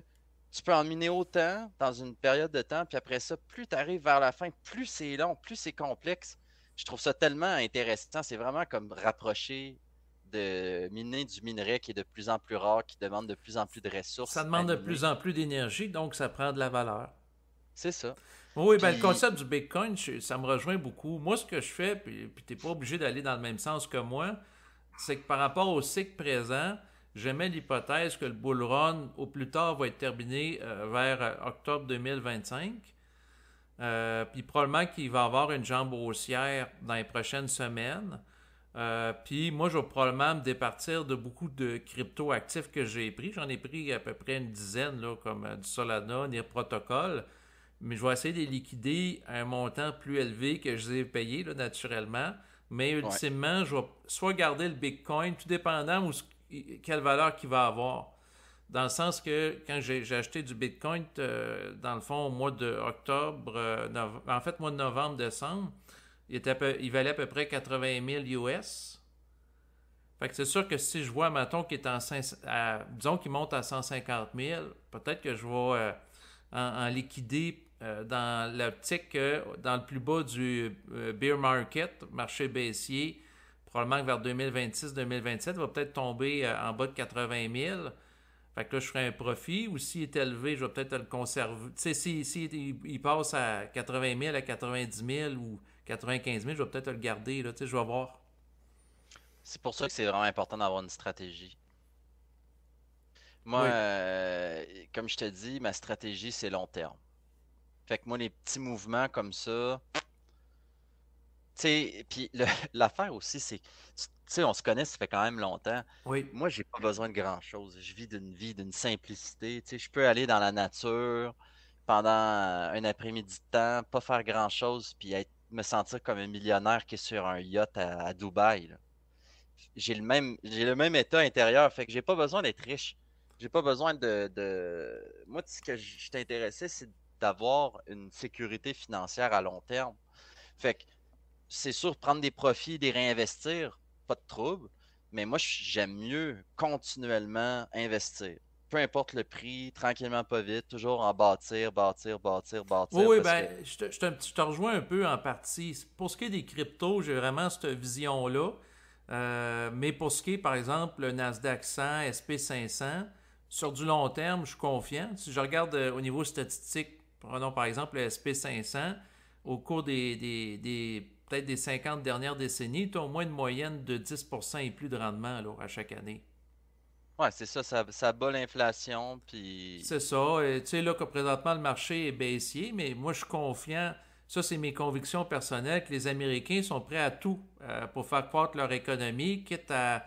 tu peux en miner autant dans une période de temps, puis après ça, plus tu arrives vers la fin, plus c'est long, plus c'est complexe. Je trouve ça tellement intéressant. C'est vraiment comme rapprocher de miner du minerai qui est de plus en plus rare, qui demande de plus en plus de Ça ressources à demande de plus miner. en plus d'énergie, donc ça prend de la valeur. C'est ça. Oui, ben, le Puis, concept du Bitcoin, ça me rejoint beaucoup. Moi, ce que je fais, puis tu n'es pas obligé d'aller dans le même sens que moi, c'est que par rapport au cycle présent, j'émets l'hypothèse que le bull run, au plus tard, va être terminé vers octobre 2025. Puis probablement qu'il va y avoir une jambe haussière dans les prochaines semaines. Puis moi, je vais probablement me départir de beaucoup de crypto-actifs que j'ai pris. J'en ai pris à peu près une dizaine, là, comme du Solana, NIR Protocol. Mais je vais essayer de les liquider à un montant plus élevé que je les ai payés, là, naturellement. Mais ouais. ultimement, je vais soit garder le Bitcoin, tout dépendant quelle valeur qu'il va avoir. Dans le sens que quand j'ai acheté du Bitcoin, dans le fond, au mois d'octobre, en fait, mois de novembre, décembre, il valait à peu près 80 000 US. Fait que c'est sûr que si je vois, mettons, qu'il est disons qu'il monte à 150 000, peut-être que je vais en liquider dans l'optique que dans le plus bas du bear market, marché baissier, probablement que vers 2026-2027, il va peut-être tomber en bas de 80 000. Fait que là, je ferai un profit. Ou s'il est élevé, je vais peut-être le conserver. Tu sais, si il passe à 80 000, à 90 000 ou 95 000, je vais peut-être le garder. Là, tu sais, je vais voir. C'est pour ça que c'est vraiment important d'avoir une stratégie. Moi, Oui. comme je te dis, ma stratégie, c'est long terme. Fait que moi, les petits mouvements comme ça, tu sais, puis l'affaire aussi, c'est, tu sais, on se connaît, ça fait quand même longtemps. Oui. Moi, j'ai pas besoin de grand-chose. Je vis d'une vie, d'une simplicité. Tu sais, je peux aller dans la nature pendant un après-midi de temps, pas faire grand-chose, puis me sentir comme un millionnaire qui est sur un yacht à Dubaï, là. J'ai le même état intérieur, fait que j'ai pas besoin d'être riche. J'ai pas besoin Moi, ce que je suis intéressé, c'est d'avoir une sécurité financière à long terme. Fait que c'est sûr, prendre des profits, les réinvestir, pas de trouble. Mais moi, j'aime mieux continuellement investir. Peu importe le prix, tranquillement, pas vite, toujours en bâtir, bâtir, bâtir, Oui, bâtir, oui, parce que ben, je te rejoins un peu en partie. Pour ce qui est des cryptos, j'ai vraiment cette vision-là. Mais pour ce qui est, par exemple, le Nasdaq 100, SP 500, sur du long terme, je suis confiant. Si je regarde au niveau statistique, prenons par exemple le SP 500, au cours peut-être des 50 dernières décennies, tu as au moins une moyenne de 10% et plus de rendement là, à chaque année. ouais, c'est ça, ça bat l'inflation, puis C'est ça. Tu sais, là, que présentement, le marché est baissier, mais moi, je suis confiant. Ça, c'est mes convictions personnelles que les Américains sont prêts à tout pour faire croître leur économie, quitte à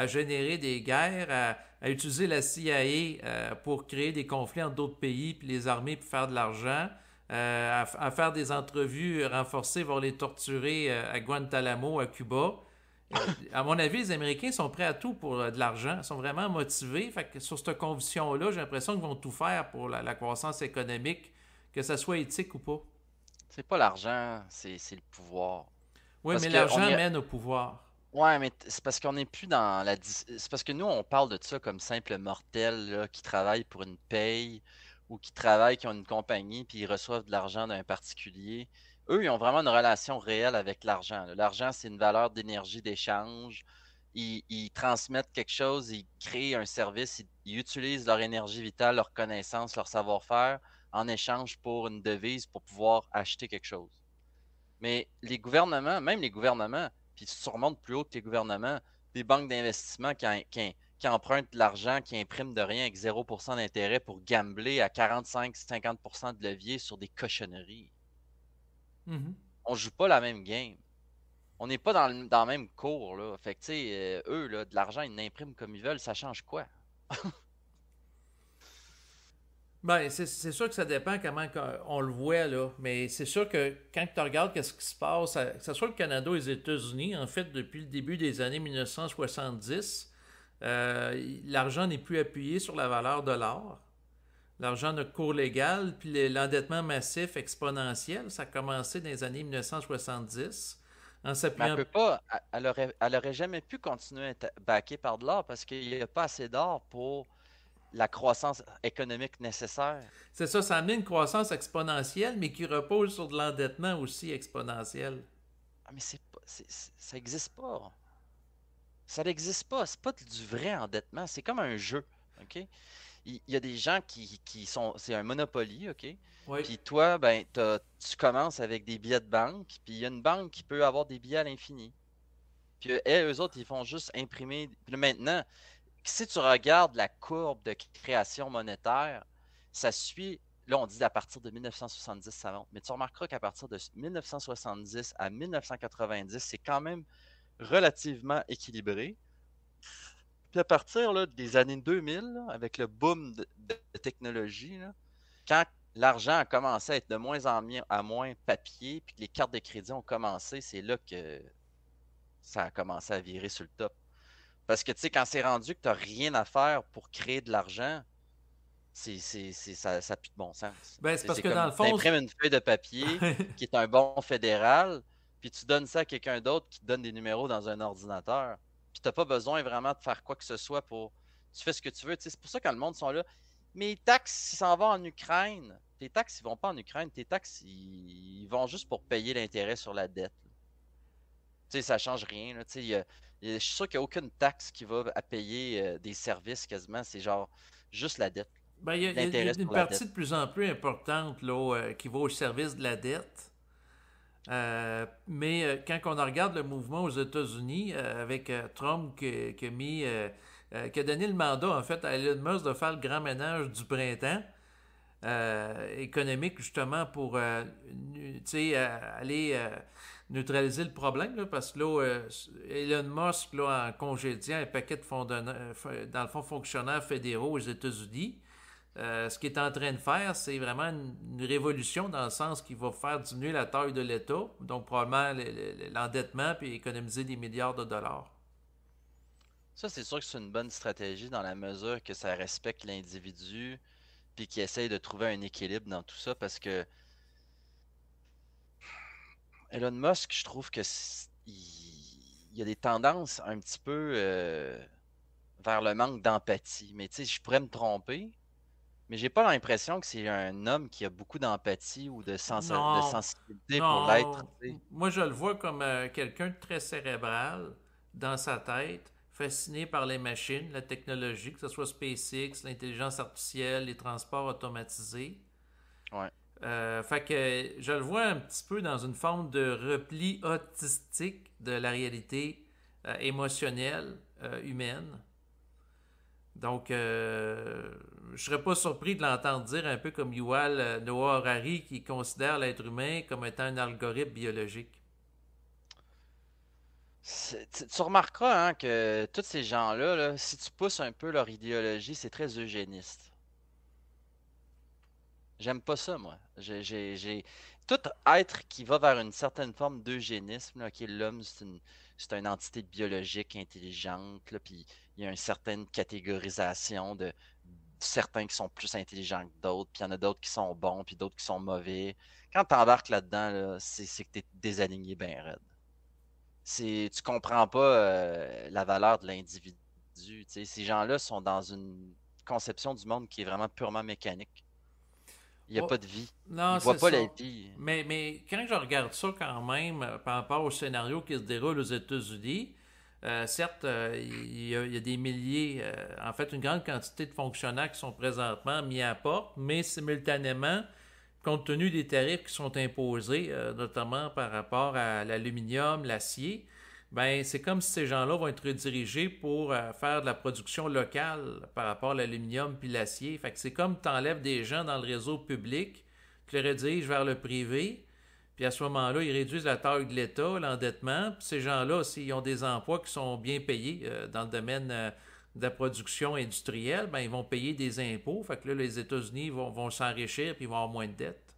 générer des guerres, à utiliser la CIA pour créer des conflits entre d'autres pays, puis les armées pour faire de l'argent, à faire des entrevues renforcées, voire les torturer à Guantanamo, à Cuba. À mon avis, les Américains sont prêts à tout pour de l'argent. Ils sont vraiment motivés. Fait que sur cette conviction-là, j'ai l'impression qu'ils vont tout faire pour la croissance économique, que ça soit éthique ou pas. c'est pas l'argent, c'est le pouvoir. Oui, Parce mais que on l'argent est, mène au pouvoir. ouais, mais c'est parce qu'on n'est plus dans c'est parce que nous, on parle de ça comme simple mortel là, qui travaille pour une paye ou qui ont une compagnie puis ils reçoivent de l'argent d'un particulier. Eux, ils ont vraiment une relation réelle avec l'argent, là. L'argent, c'est une valeur d'énergie d'échange. Ils transmettent quelque chose, ils créent un service, ils utilisent leur énergie vitale, leur connaissance, leur savoir-faire en échange pour une devise pour pouvoir acheter quelque chose. Mais les gouvernements, même les gouvernements, puis tu surmontes plus haut que les gouvernements, des banques d'investissement qui empruntent de l'argent, qui impriment de rien avec 0% d'intérêt pour gambler à 45-50% de levier sur des cochonneries. Mhm. On joue pas la même game. On n'est pas dans le même cours, là. Fait que, tu sais, eux, là, de l'argent, ils l'impriment comme ils veulent, ça change quoi? Ben, c'est sûr que ça dépend comment on le voit, là. Mais c'est sûr que quand tu regardes qu'est-ce qui se passe, que ce soit le Canada ou les États-Unis, en fait, depuis le début des années 1970, l'argent n'est plus appuyé sur la valeur de l'or. L'argent de cours légal, puis l'endettement massif exponentiel, ça a commencé dans les années 1970 en Mais elle s'appuyant. peut pas, elle aurait jamais pu continuer à être backée par de l'or parce qu'il n'y a pas assez d'or pour la croissance économique nécessaire. C'est ça, ça amène une croissance exponentielle, mais qui repose sur de l'endettement aussi exponentiel. Ah, mais ça n'existe pas. Ça n'existe pas. C'est pas du vrai endettement. C'est comme un jeu. OK? Il y a des gens qui sont. C'est un Monopoly, OK? Oui. Puis toi, ben, tu commences avec des billets de banque, puis il y a une banque qui peut avoir des billets à l'infini. Puis eux autres, ils font juste imprimer. Puis là, maintenant, si tu regardes la courbe de création monétaire, ça suit. Là, on dit à partir de 1970, ça monte. Mais tu remarqueras qu'à partir de 1970 à 1990, c'est quand même relativement équilibré. Puis à partir là, des années 2000, là, avec le boom de technologie, là, quand l'argent a commencé à être de moins en moins papier, puis que les cartes de crédit ont commencé, c'est là que ça a commencé à virer sur le top. Parce que tu sais, quand c'est rendu que tu n'as rien à faire pour créer de l'argent, ça n'a plus de bon sens. Ben, c'est parce C'est que dans comme le tu fond. imprimes une feuille de papier qui est un bon fédéral, puis tu donnes ça à quelqu'un d'autre qui te donne des numéros dans un ordinateur. Puis tu n'as pas besoin vraiment de faire quoi que ce soit pour. Tu fais ce que tu veux. Tu sais, c'est pour ça que quand le monde sont là. Mais les taxes, ils s'en vont en Ukraine. Tes taxes, ils vont pas en Ukraine. Tes taxes, ils vont juste pour payer l'intérêt sur la dette. Tu sais, ça change rien. Là. Tu sais, je suis sûr qu'il n'y a aucune taxe qui va à payer des services quasiment. C'est genre juste la dette. Ben, il y a L'intérêt une sur la dette. partie de plus en plus importante là, qui va au service de la dette. Mais quand on regarde le mouvement aux États-Unis avec Trump qui a donné le mandat en fait à Elon Musk de faire le grand ménage du printemps économique justement pour aller neutraliser le problème là, parce que là, Elon Musk là, en congédiant un paquet de dans le fond fonctionnaires fédéraux aux États-Unis, ce qu'il est en train de faire, c'est vraiment une révolution dans le sens qu'il va faire diminuer la taille de l'État, donc probablement l'endettement, puis économiser des milliards de dollars. Ça, c'est sûr que c'est une bonne stratégie dans la mesure que ça respecte l'individu, puis qu'il essaye de trouver un équilibre dans tout ça, parce que Elon Musk, je trouve que il y a des tendances un petit peu vers le manque d'empathie. Mais tu sais, je pourrais me tromper, mais j'ai pas l'impression que c'est un homme qui a beaucoup d'empathie ou de Non, sensibilité pour l'être, non. tu sais. Moi, je le vois comme quelqu'un de très cérébral dans sa tête, fasciné par les machines, la technologie, que ce soit SpaceX, l'intelligence artificielle, les transports automatisés. Ouais. Fait que je le vois un petit peu dans une forme de repli autistique de la réalité émotionnelle humaine. Donc, je serais pas surpris de l'entendre dire un peu comme Yuval Noah Harari qui considère l'être humain comme étant un algorithme biologique. Tu remarqueras hein, que tous ces gens-là, là, si tu pousses un peu leur idéologie, c'est très eugéniste. J'aime pas ça, moi. Tout être qui va vers une certaine forme d'eugénisme, là, ok, l'homme, c'est une entité biologique intelligente, là, puis il y a une certaine catégorisation de certains qui sont plus intelligents que d'autres, puis il y en a d'autres qui sont bons, puis d'autres qui sont mauvais. Quand tu embarques là-dedans, là, c'est que tu es désaligné bien raide. Tu comprends pas la valeur de l'individu. Tu sais. Ces gens-là sont dans une conception du monde qui est vraiment purement mécanique. Il n'y a Oh, pas de vie. non, Ils c'est voient pas la ça. vie. Mais quand je regarde ça quand même par rapport au scénario qui se déroule aux États-Unis, certes, il y a des milliers, en fait, une grande quantité de fonctionnaires qui sont présentement mis à porte, mais simultanément, compte tenu des tarifs qui sont imposés, notamment par rapport à l'aluminium, l'acier, ben c'est comme si ces gens-là vont être redirigés pour faire de la production locale par rapport à l'aluminium puis l'acier. Fait que c'est comme tu enlèves des gens dans le réseau public, tu les rediriges vers le privé, puis à ce moment-là, ils réduisent la taille de l'État, l'endettement, puis ces gens-là, s'ils ont des emplois qui sont bien payés dans le domaine de la production industrielle, ben, ils vont payer des impôts. Fait que là, les États-Unis vont s'enrichir puis ils vont avoir moins de dettes.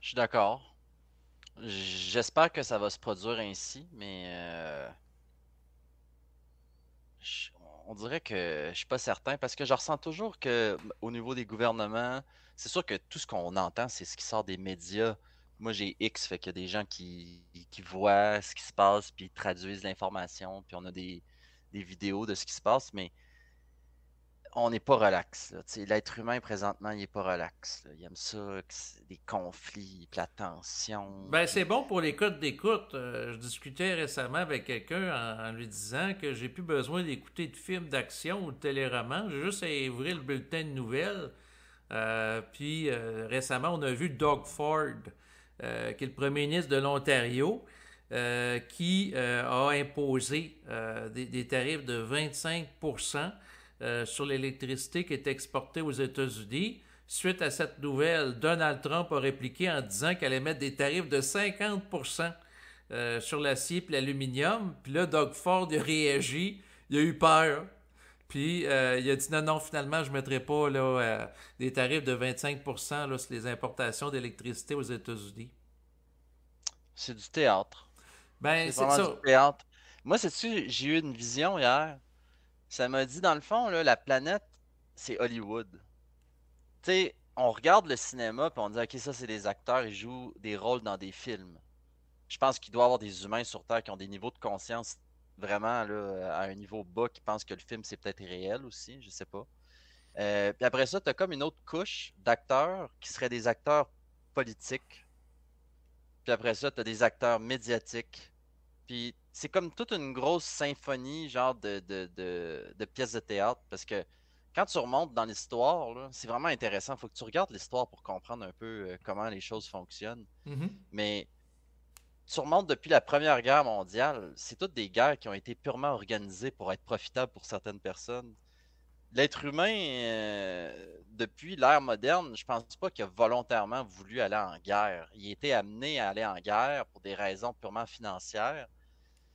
Je suis d'accord. J'espère que ça va se produire ainsi, mais je- on dirait que je suis pas certain parce que je ressens toujours que au niveau des gouvernements, c'est sûr que tout ce qu'on entend, c'est ce qui sort des médias. Moi, j'ai X, fait qu'il y a des gens qui voient ce qui se passe, puis ils traduisent l'information, puis on a des vidéos de ce qui se passe, mais on n'est pas relax. Là. Tu sais, l'être humain, présentement, il est pas relax. Là. Il aime ça, des conflits, puis la tension, Ben, c'est puis... bon pour les codes d'écoute. Je discutais récemment avec quelqu'un en lui disant que j'ai plus besoin d'écouter de films d'action ou de téléromans. J'ai juste à ouvrir le bulletin de nouvelles. Puis récemment, on a vu Doug Ford, qui est le premier ministre de l'Ontario, qui a imposé des tarifs de 25% sur l'électricité qui est exportée aux États-Unis. Suite à cette nouvelle, Donald Trump a répliqué en disant qu'elle allait mettre des tarifs de 50% sur l'acier et l'aluminium. Puis là, Doug Ford a réagi, il a eu peur. Puis il a dit non, non, finalement, je ne mettrai pas là, des tarifs de 25% là, sur les importations d'électricité aux États-Unis. C'est du théâtre. Ben, C'est c'est vraiment du ça. théâtre. Moi, sais-tu, j'ai eu une vision hier. Ça m'a dit, dans le fond, là, la planète, c'est Hollywood. Tu sais, on regarde le cinéma, puis on dit, OK, ça, c'est des acteurs, ils jouent des rôles dans des films. Je pense qu'il doit y avoir des humains sur Terre qui ont des niveaux de conscience vraiment là, à un niveau bas, qui pensent que le film, c'est peut-être réel aussi, je sais pas. Puis après ça, tu as comme une autre couche d'acteurs qui seraient des acteurs politiques. Puis après ça, tu as des acteurs médiatiques. Puis c'est comme toute une grosse symphonie, genre de pièces de théâtre, parce que quand tu remontes dans l'histoire, là, c'est vraiment intéressant. Il faut que tu regardes l'histoire pour comprendre un peu comment les choses fonctionnent. Mhm. Mais tu remontes depuis la Première Guerre mondiale, c'est toutes des guerres qui ont été purement organisées pour être profitables pour certaines personnes. L'être humain, depuis l'ère moderne, je pense pas qu'il a volontairement voulu aller en guerre. Il a été amené à aller en guerre pour des raisons purement financières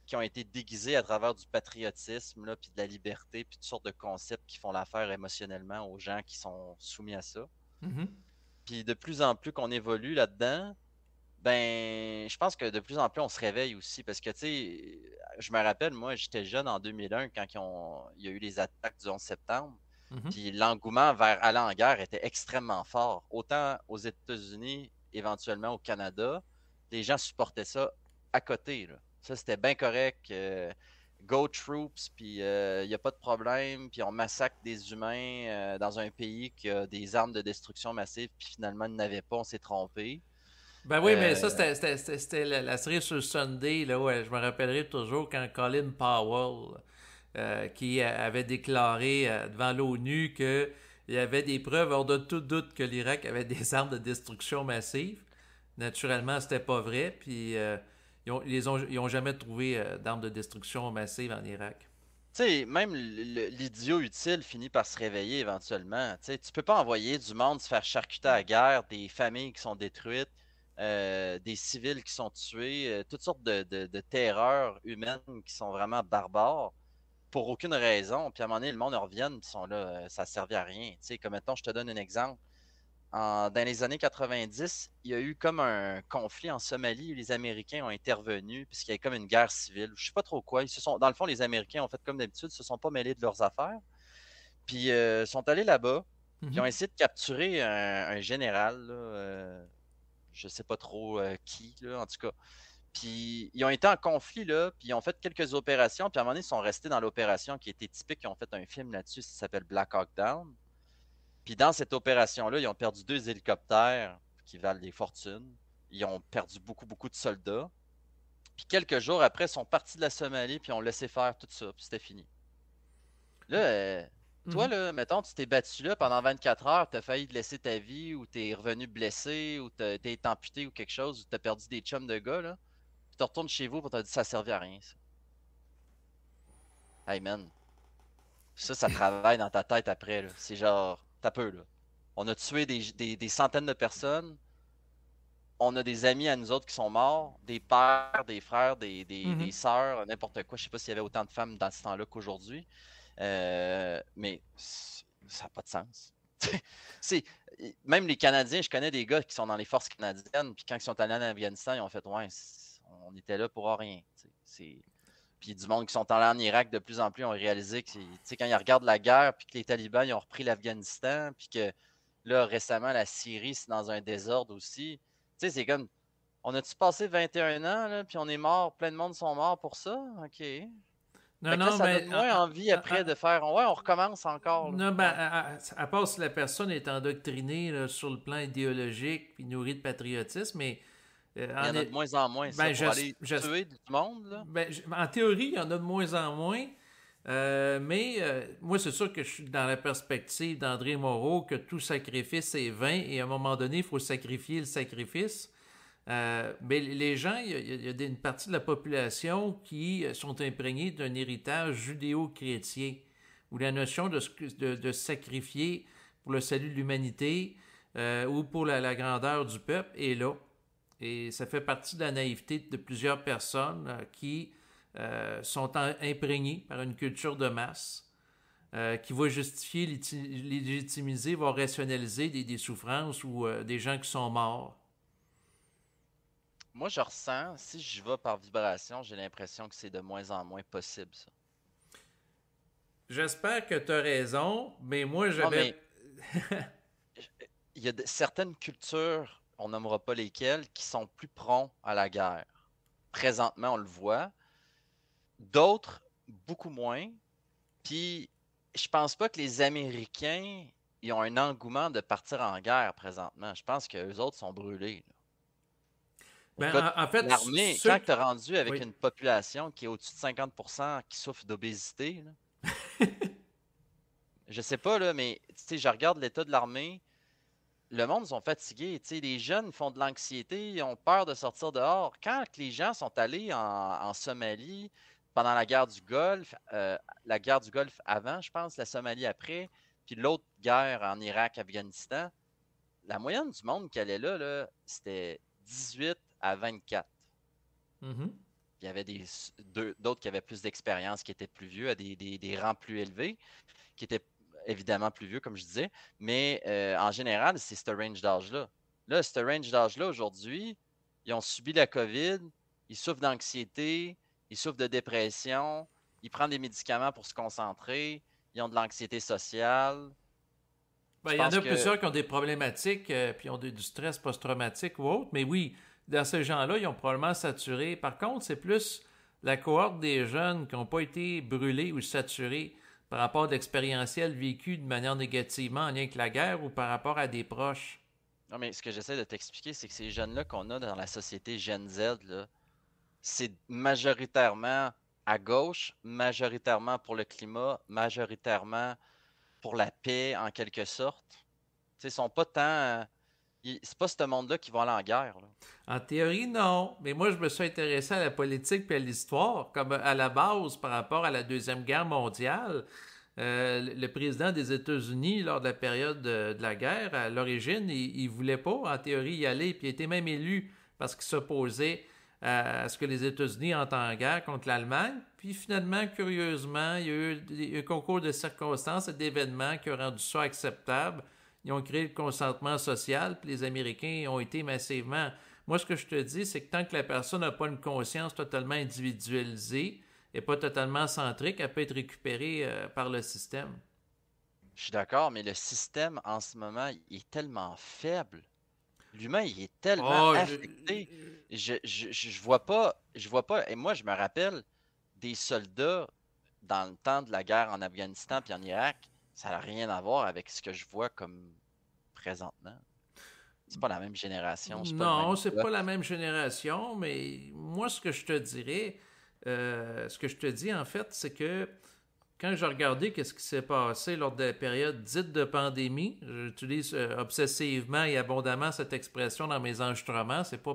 qui ont été déguisés à travers du patriotisme, là, puis de la liberté, puis toutes sortes de concepts qui font l'affaire émotionnellement aux gens qui sont soumis à ça. Mhm. Puis de plus en plus qu'on évolue là-dedans, ben, je pense que de plus en plus on se réveille aussi, parce que, tu sais, je me rappelle, moi, j'étais jeune en 2001 quand il y a eu les attaques du 11 septembre. Mhm. Puis l'engouement vers aller en guerre était extrêmement fort. Autant aux États-Unis, éventuellement au Canada, les gens supportaient ça à côté, là. Ça, c'était bien correct. Go troops, puis il n'y a pas de problème, puis on massacre des humains dans un pays qui a des armes de destruction massive, puis finalement, il n'avait pas, on s'est trompé. Ben oui, mais ça, Euh, c'était la série sur Sunday, là, ouais, je me rappellerai toujours quand Colin Powell, qui avait déclaré devant l'ONU qu'il y avait des preuves hors de tout doute que l'Irak avait des armes de destruction massive. Naturellement, c'était pas vrai, puis ils ont jamais trouvé d'armes de destruction massive en Irak. Tu sais, même l'idiot utile finit par se réveiller éventuellement. Tu sais, tu peux pas envoyer du monde se faire charcuter à la guerre, des familles qui sont détruites, des civils qui sont tués, toutes sortes de terreurs humaines qui sont vraiment barbares pour aucune raison. Puis à un moment donné, le monde en revient, ils sont là, ça ne servait à rien. Tu sais, comme mettons, je te donne un exemple. Dans les années 90, il y a eu comme un conflit en Somalie où les Américains ont intervenu puisqu'il y avait comme une guerre civile. Je ne sais pas trop quoi. Dans le fond, les Américains ont fait comme d'habitude, se sont pas mêlés de leurs affaires. Puis sont allés là-bas, puis ont Mhm. essayé de capturer un général, là, je sais pas trop qui, là, en tout cas. Puis ils ont été en conflit, là, puis ils ont fait quelques opérations, puis à un moment donné, ils sont restés dans l'opération qui était typique. Ils ont fait un film là-dessus, ça s'appelle Black Hawk Down. Puis dans cette opération-là, ils ont perdu 2 hélicoptères qui valent des fortunes. Ils ont perdu beaucoup, beaucoup de soldats. Puis quelques jours après, ils sont partis de la Somalie, puis ont laissé faire tout ça, puis c'était fini. Là, toi, Mhm. là, mettons, tu t'es battu là pendant 24 heures, t'as failli te laisser ta vie, ou t'es revenu blessé, ou t'as été amputé ou quelque chose, ou t'as perdu des chums de gars, là. Puis tu retournes chez vous pour te dire ça servait à rien, ça. Hey man, ça travaille dans ta tête après, là. C'est genre, t'as peu, là. On a tué des centaines de personnes. On a des amis à nous autres qui sont morts, des pères, des frères, des Mhm. sœurs, n'importe quoi. Je sais pas s'il y avait autant de femmes dans ce temps-là qu'aujourd'hui. Mais ça n'a pas de sens. c'est, même les Canadiens, je connais des gars qui sont dans les forces canadiennes, puis quand ils sont allés en Afghanistan, ils ont fait ouais, on était là pour rien. Puis du monde qui sont allés en Irak, de plus en plus ont réalisé que quand ils regardent la guerre, puis que les talibans ils ont repris l'Afghanistan, puis que là, récemment, la Syrie, c'est dans un désordre aussi. Tu sais, c'est comme, on a-tu passé 21 ans, là, puis on est mort, plein de monde sont morts pour ça? OK. Fait Non, que là, non, ça mais donne moins envie après de faire, ouais, on recommence encore, là. non, ben, Ouais. à part si la personne est endoctrinée là, sur le plan idéologique puis nourrie de patriotisme, mais Il y en a de moins en moins, ça, ben, pour aller tuer du monde, là. en théorie, il y en a de moins en moins. Mais moi, c'est sûr que je suis dans la perspective d'André Moreau que tout sacrifice est vain et à un moment donné, il faut sacrifier le sacrifice. Mais les gens, il y a une partie de la population qui sont imprégnés d'un héritage judéo-chrétien, où la notion de sacrifier pour le salut de l'humanité ou pour la grandeur du peuple est là. Et ça fait partie de la naïveté de plusieurs personnes qui sont imprégnés par une culture de masse qui va justifier, légitimiser, va rationaliser des souffrances ou des gens qui sont morts. Moi, je ressens, si je vais par vibration, j'ai l'impression que c'est de moins en moins possible, ça. J'espère que tu as raison, mais moi Non, j'avais. mais il y a certaines cultures, on nommera pas lesquelles, qui sont plus prompts à la guerre. Présentement, on le voit. D'autres, beaucoup moins. Puis, je pense pas que les Américains ils ont un engouement de partir en guerre présentement. Je pense que les autres sont brûlés, là. Ben, Écoute, en fait, l'armée, ceux quand tu qui. es rendu avec Oui. une population qui est au-dessus de 50% qui souffre d'obésité, là, je sais pas, là, mais tu sais, je regarde l'état de l'armée, le monde sont fatigués. Tu sais, les jeunes font de l'anxiété, ils ont peur de sortir dehors. Quand les gens sont allés en Somalie pendant la guerre du Golfe avant, je pense, la Somalie après, puis l'autre guerre en Irak, Afghanistan, la moyenne du monde qui allait là, c'était 18 à 24. Mhm. Il y avait d'autres qui avaient plus d'expérience, qui étaient plus vieux, à des rangs plus élevés, qui étaient évidemment plus vieux, comme je disais. Mais en général, c'est ce range d'âge-là. Là, ce range d'âge-là, aujourd'hui, ils ont subi la COVID, ils souffrent d'anxiété, ils souffrent de dépression, ils prennent des médicaments pour se concentrer, ils ont de l'anxiété sociale. Ben, Je il y en pense a que, plusieurs qui ont des problématiques, puis ont du stress post-traumatique ou autre, mais oui, dans ces gens-là, ils ont probablement saturé. Par contre, c'est plus la cohorte des jeunes qui n'ont pas été brûlés ou saturés par rapport à l'expérientiel vécu de manière négativement en lien avec la guerre ou par rapport à des proches. non, mais ce que j'essaie de t'expliquer, c'est que ces jeunes-là qu'on a dans la société Gen Z, là, c'est majoritairement à gauche, majoritairement pour le climat, majoritairement pour la paix, en quelque sorte. Tu sais, ils sont pas tant. C'est pas ce monde-là qui va aller en guerre, là. En théorie, non. Mais moi, je me suis intéressé à la politique et à l'histoire, comme à la base par rapport à la Deuxième Guerre mondiale. Le président des États-Unis, lors de la période de la guerre, à l'origine, il voulait pas, en théorie, y aller, puis il était même élu parce qu'il s'opposait à ce que les États-Unis entrent en guerre contre l'Allemagne. Puis finalement, curieusement, il y a eu un concours de circonstances et d'événements qui ont rendu ça acceptable. Ils ont créé le consentement social, puis les Américains ont été massivement. Moi, ce que je te dis, c'est que tant que la personne n'a pas une conscience totalement individualisée et pas totalement centrique, elle peut être récupérée par le système. Je suis d'accord, mais le système en ce moment, il est tellement faible. L'humain, il est tellement Oh, affecté. Je vois pas. Et moi, je me rappelle des soldats dans le temps de la guerre en Afghanistan puis en Irak. Ça n'a rien à voir avec ce que je vois comme présentement. C'est pas la même génération, c'est pas le non, même c'est gars. pas la même génération, mais moi, ce que je te dirais, ce que je te dis en fait, c'est que quand j'ai regardé qu'est-ce qui s'est passé lors de la période dite de pandémie, j'utilise obsessivement et abondamment cette expression dans mes enregistrements, c'est pas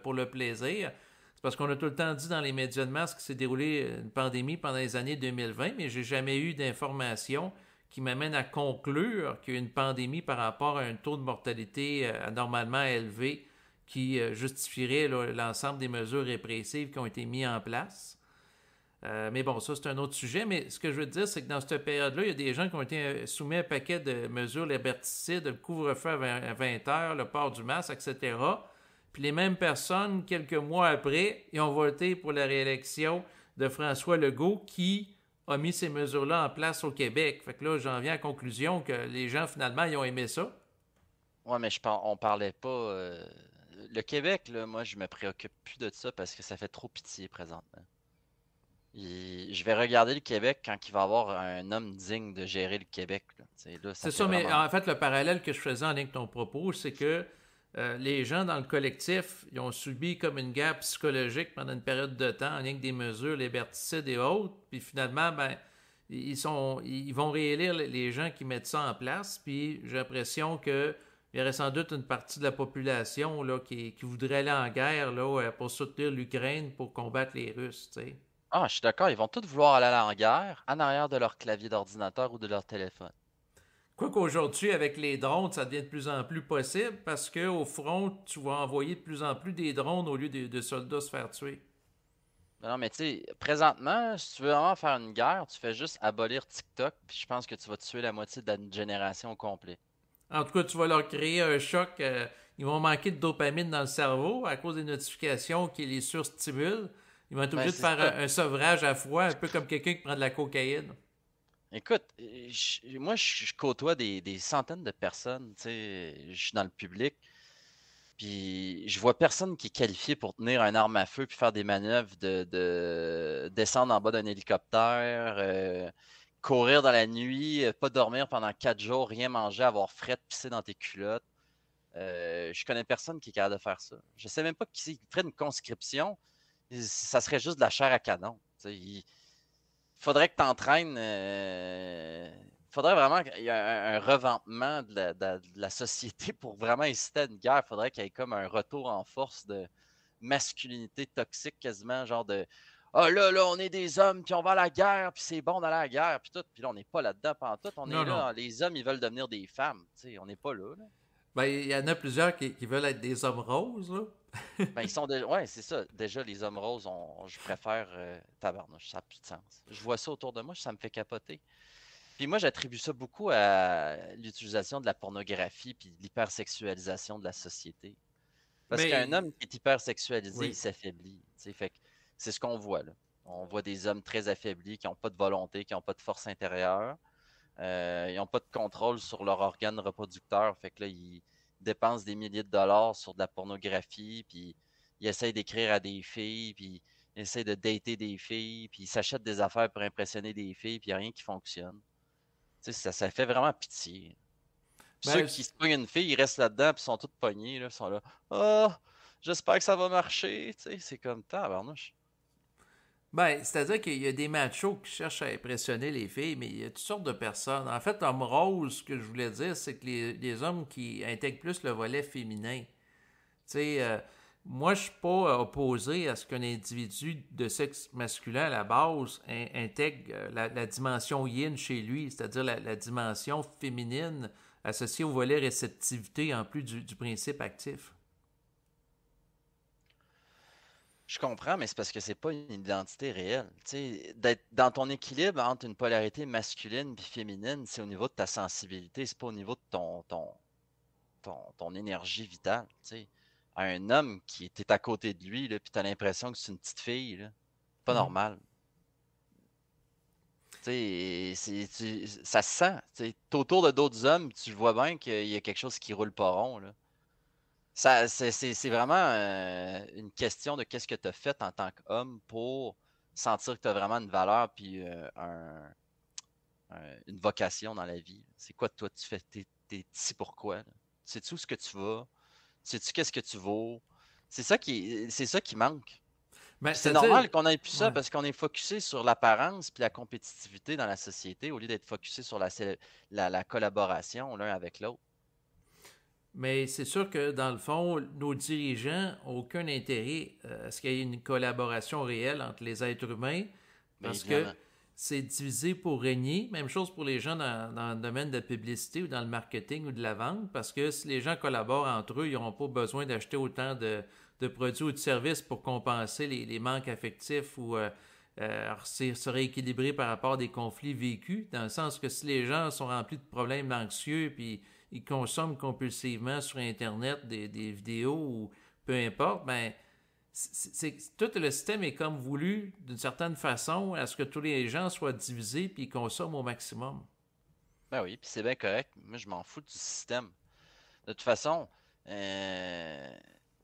pour le plaisir, c'est parce qu'on a tout le temps dit dans les médias de masse que s'est déroulé une pandémie pendant les années 2020, mais j'ai jamais eu d'informations qui m'amènent à conclure qu'il y a eu une pandémie par rapport à un taux de mortalité anormalement élevé qui justifierait l'ensemble des mesures répressives qui ont été mises en place. Mais bon, ça, c'est un autre sujet. Mais ce que je veux dire, c'est que dans cette période-là, il y a des gens qui ont été soumis à un paquet de mesures liberticides, le couvre-feu à 20 heures, le port du masque, etc. Puis les mêmes personnes, quelques mois après, ils ont voté pour la réélection de François Legault qui a mis ces mesures-là en place au Québec. Fait que là, j'en viens à la conclusion que les gens, finalement, ils ont aimé ça. Ouais, mais on parlait pas. Le Québec, là, moi, je me préoccupe plus de ça parce que ça fait trop pitié présentement. Je vais regarder le Québec quand il va y avoir un homme digne de gérer le Québec. Là, tu sais, là, ça C'est fait ça, mais vraiment. en fait, le parallèle que je faisais en lien avec ton propos, c'est que les gens dans le collectif, ils ont subi comme une guerre psychologique pendant une période de temps en lien avec des mesures liberticides et autres. Puis finalement, ben, ils vont réélire les gens qui mettent ça en place. Puis j'ai l'impression qu'il y aurait sans doute une partie de la population là, qui voudrait aller en guerre là, pour soutenir l'Ukraine pour combattre les Russes. Tu sais. Ah, je suis d'accord, ils vont tous vouloir aller en guerre en arrière de leur clavier d'ordinateur ou de leur téléphone. Quoique aujourd'hui, avec les drones, ça devient de plus en plus possible parce qu'au front, tu vas envoyer de plus en plus des drones au lieu de soldats se faire tuer. Non, mais tu sais, présentement, si tu veux vraiment faire une guerre, tu fais juste abolir TikTok, puis je pense que tu vas tuer la moitié de la génération au complet. En tout cas, tu vas leur créer un choc. Ils vont manquer de dopamine dans le cerveau à cause des notifications qui les surstimulent. Ils vont être Ben, obligés de c'est faire ça. un sevrage à froid, un peu comme quelqu'un qui prend de la cocaïne. Écoute, moi, je côtoie des centaines de personnes, tu sais, je suis dans le public, puis je vois personne qui est qualifié pour tenir un arme à feu puis faire des manœuvres de descendre en bas d'un hélicoptère, courir dans la nuit, pas dormir pendant 4 jours, rien manger, avoir fret, pisser dans tes culottes. Je connais personne qui est capable de faire ça. Je sais même pas qui ferait une conscription. Ça serait juste de la chair à canon. Tu sais, il faudrait que tu entraînes. Faudrait vraiment qu'il y ait un revampement de la société pour vraiment inciter à une guerre. Faudrait qu'il y ait comme un retour en force de masculinité toxique, quasiment, genre de ah là, on est des hommes, puis on va à la guerre, puis c'est bon d'aller à la guerre, puis tout. Puis là, on n'est pas là-dedans pendant tout. On est Non, non. là, les hommes, ils veulent devenir des femmes. Tu sais, on n'est pas là, là. Ben, il y en a plusieurs qui veulent être des hommes roses, là. Ben, ils sont ouais, c'est ça. Déjà, les hommes roses, je préfère tabarnouche, ça n'a plus de sens. Je vois ça autour de moi, ça me fait capoter. Puis moi, j'attribue ça beaucoup à l'utilisation de la pornographie puis de l'hypersexualisation de la société. Parce qu'un Mais, homme qui est hypersexualisé, il oui. s'affaiblit. Tu sais, fait que c'est ce qu'on voit là. On voit des hommes très affaiblis qui n'ont pas de volonté, qui n'ont pas de force intérieure. Ils n'ont pas de contrôle sur leur organe reproducteur. Fait que là, ils dépensent des milliers de dollars sur de la pornographie, puis ils essayent d'écrire à des filles, puis ils essayent de dater des filles, puis ils s'achètent des affaires pour impressionner des filles, puis il n'y a rien qui fonctionne. Tu sais, ça fait vraiment pitié. Puis ceux Ben, qui se pognent une fille, ils restent là-dedans, puis sont tous pognés, là, sont là. Oh, j'espère que ça va marcher. Tu sais, c'est comme tabarnouche. Ben, c'est-à-dire qu'il y a des machos qui cherchent à impressionner les filles, mais il y a toutes sortes de personnes. En fait, homme rose, ce que je voulais dire, c'est que les hommes qui intègrent plus le volet féminin. Tu sais, moi, je suis pas opposé à ce qu'un individu de sexe masculin, à la base, intègre la dimension yin chez lui, c'est-à-dire la dimension féminine associée au volet réceptivité en plus du principe actif. Je comprends, mais c'est parce que c'est pas une identité réelle. Tu sais, d'être dans ton équilibre entre une polarité masculine et féminine, c'est au niveau de ta sensibilité, c'est pas au niveau de ton énergie vitale. Tu sais. Un homme qui était à côté de lui, là, puis t'as l'impression que c'est une petite fille, là, pas Mhm. normal. Tu sais, ça se sent. Tu sais. T'es autour de d'autres hommes, tu vois bien qu'il y a quelque chose qui roule pas rond, là. C'est vraiment une question de qu'est-ce que tu as fait en tant qu'homme pour sentir que tu as vraiment une valeur puis une vocation dans la vie. C'est quoi toi tu fais? T'es ici pourquoi? Là? Sais-tu où ce que tu vas? Sais-tu qu'est-ce que tu vaux? C'est ça qui manque. Ben, Puis c'est c'est-à-dire, normal qu'on ait plus ça ouais. parce qu'on est focusé sur l'apparence puis la compétitivité dans la société au lieu d'être focusé sur la collaboration l'un avec l'autre. Mais c'est sûr que dans le fond, nos dirigeants n'ont aucun intérêt à ce qu'il y ait une collaboration réelle entre les êtres humains Bien parce que évidemment. c'est divisé pour régner. Même chose pour les gens dans le domaine de la publicité ou dans le marketing ou de la vente parce que si les gens collaborent entre eux, ils n'auront pas besoin d'acheter autant de produits ou de services pour compenser les manques affectifs ou se rééquilibrer par rapport à des conflits vécus. Dans le sens que si les gens sont remplis de problèmes anxieux puis ils consomment compulsivement sur Internet des vidéos ou peu importe, ben, tout le système est comme voulu d'une certaine façon à ce que tous les gens soient divisés puis consomment au maximum. Ben oui, puis c'est bien correct. Moi, je m'en fous du système. De toute façon, euh,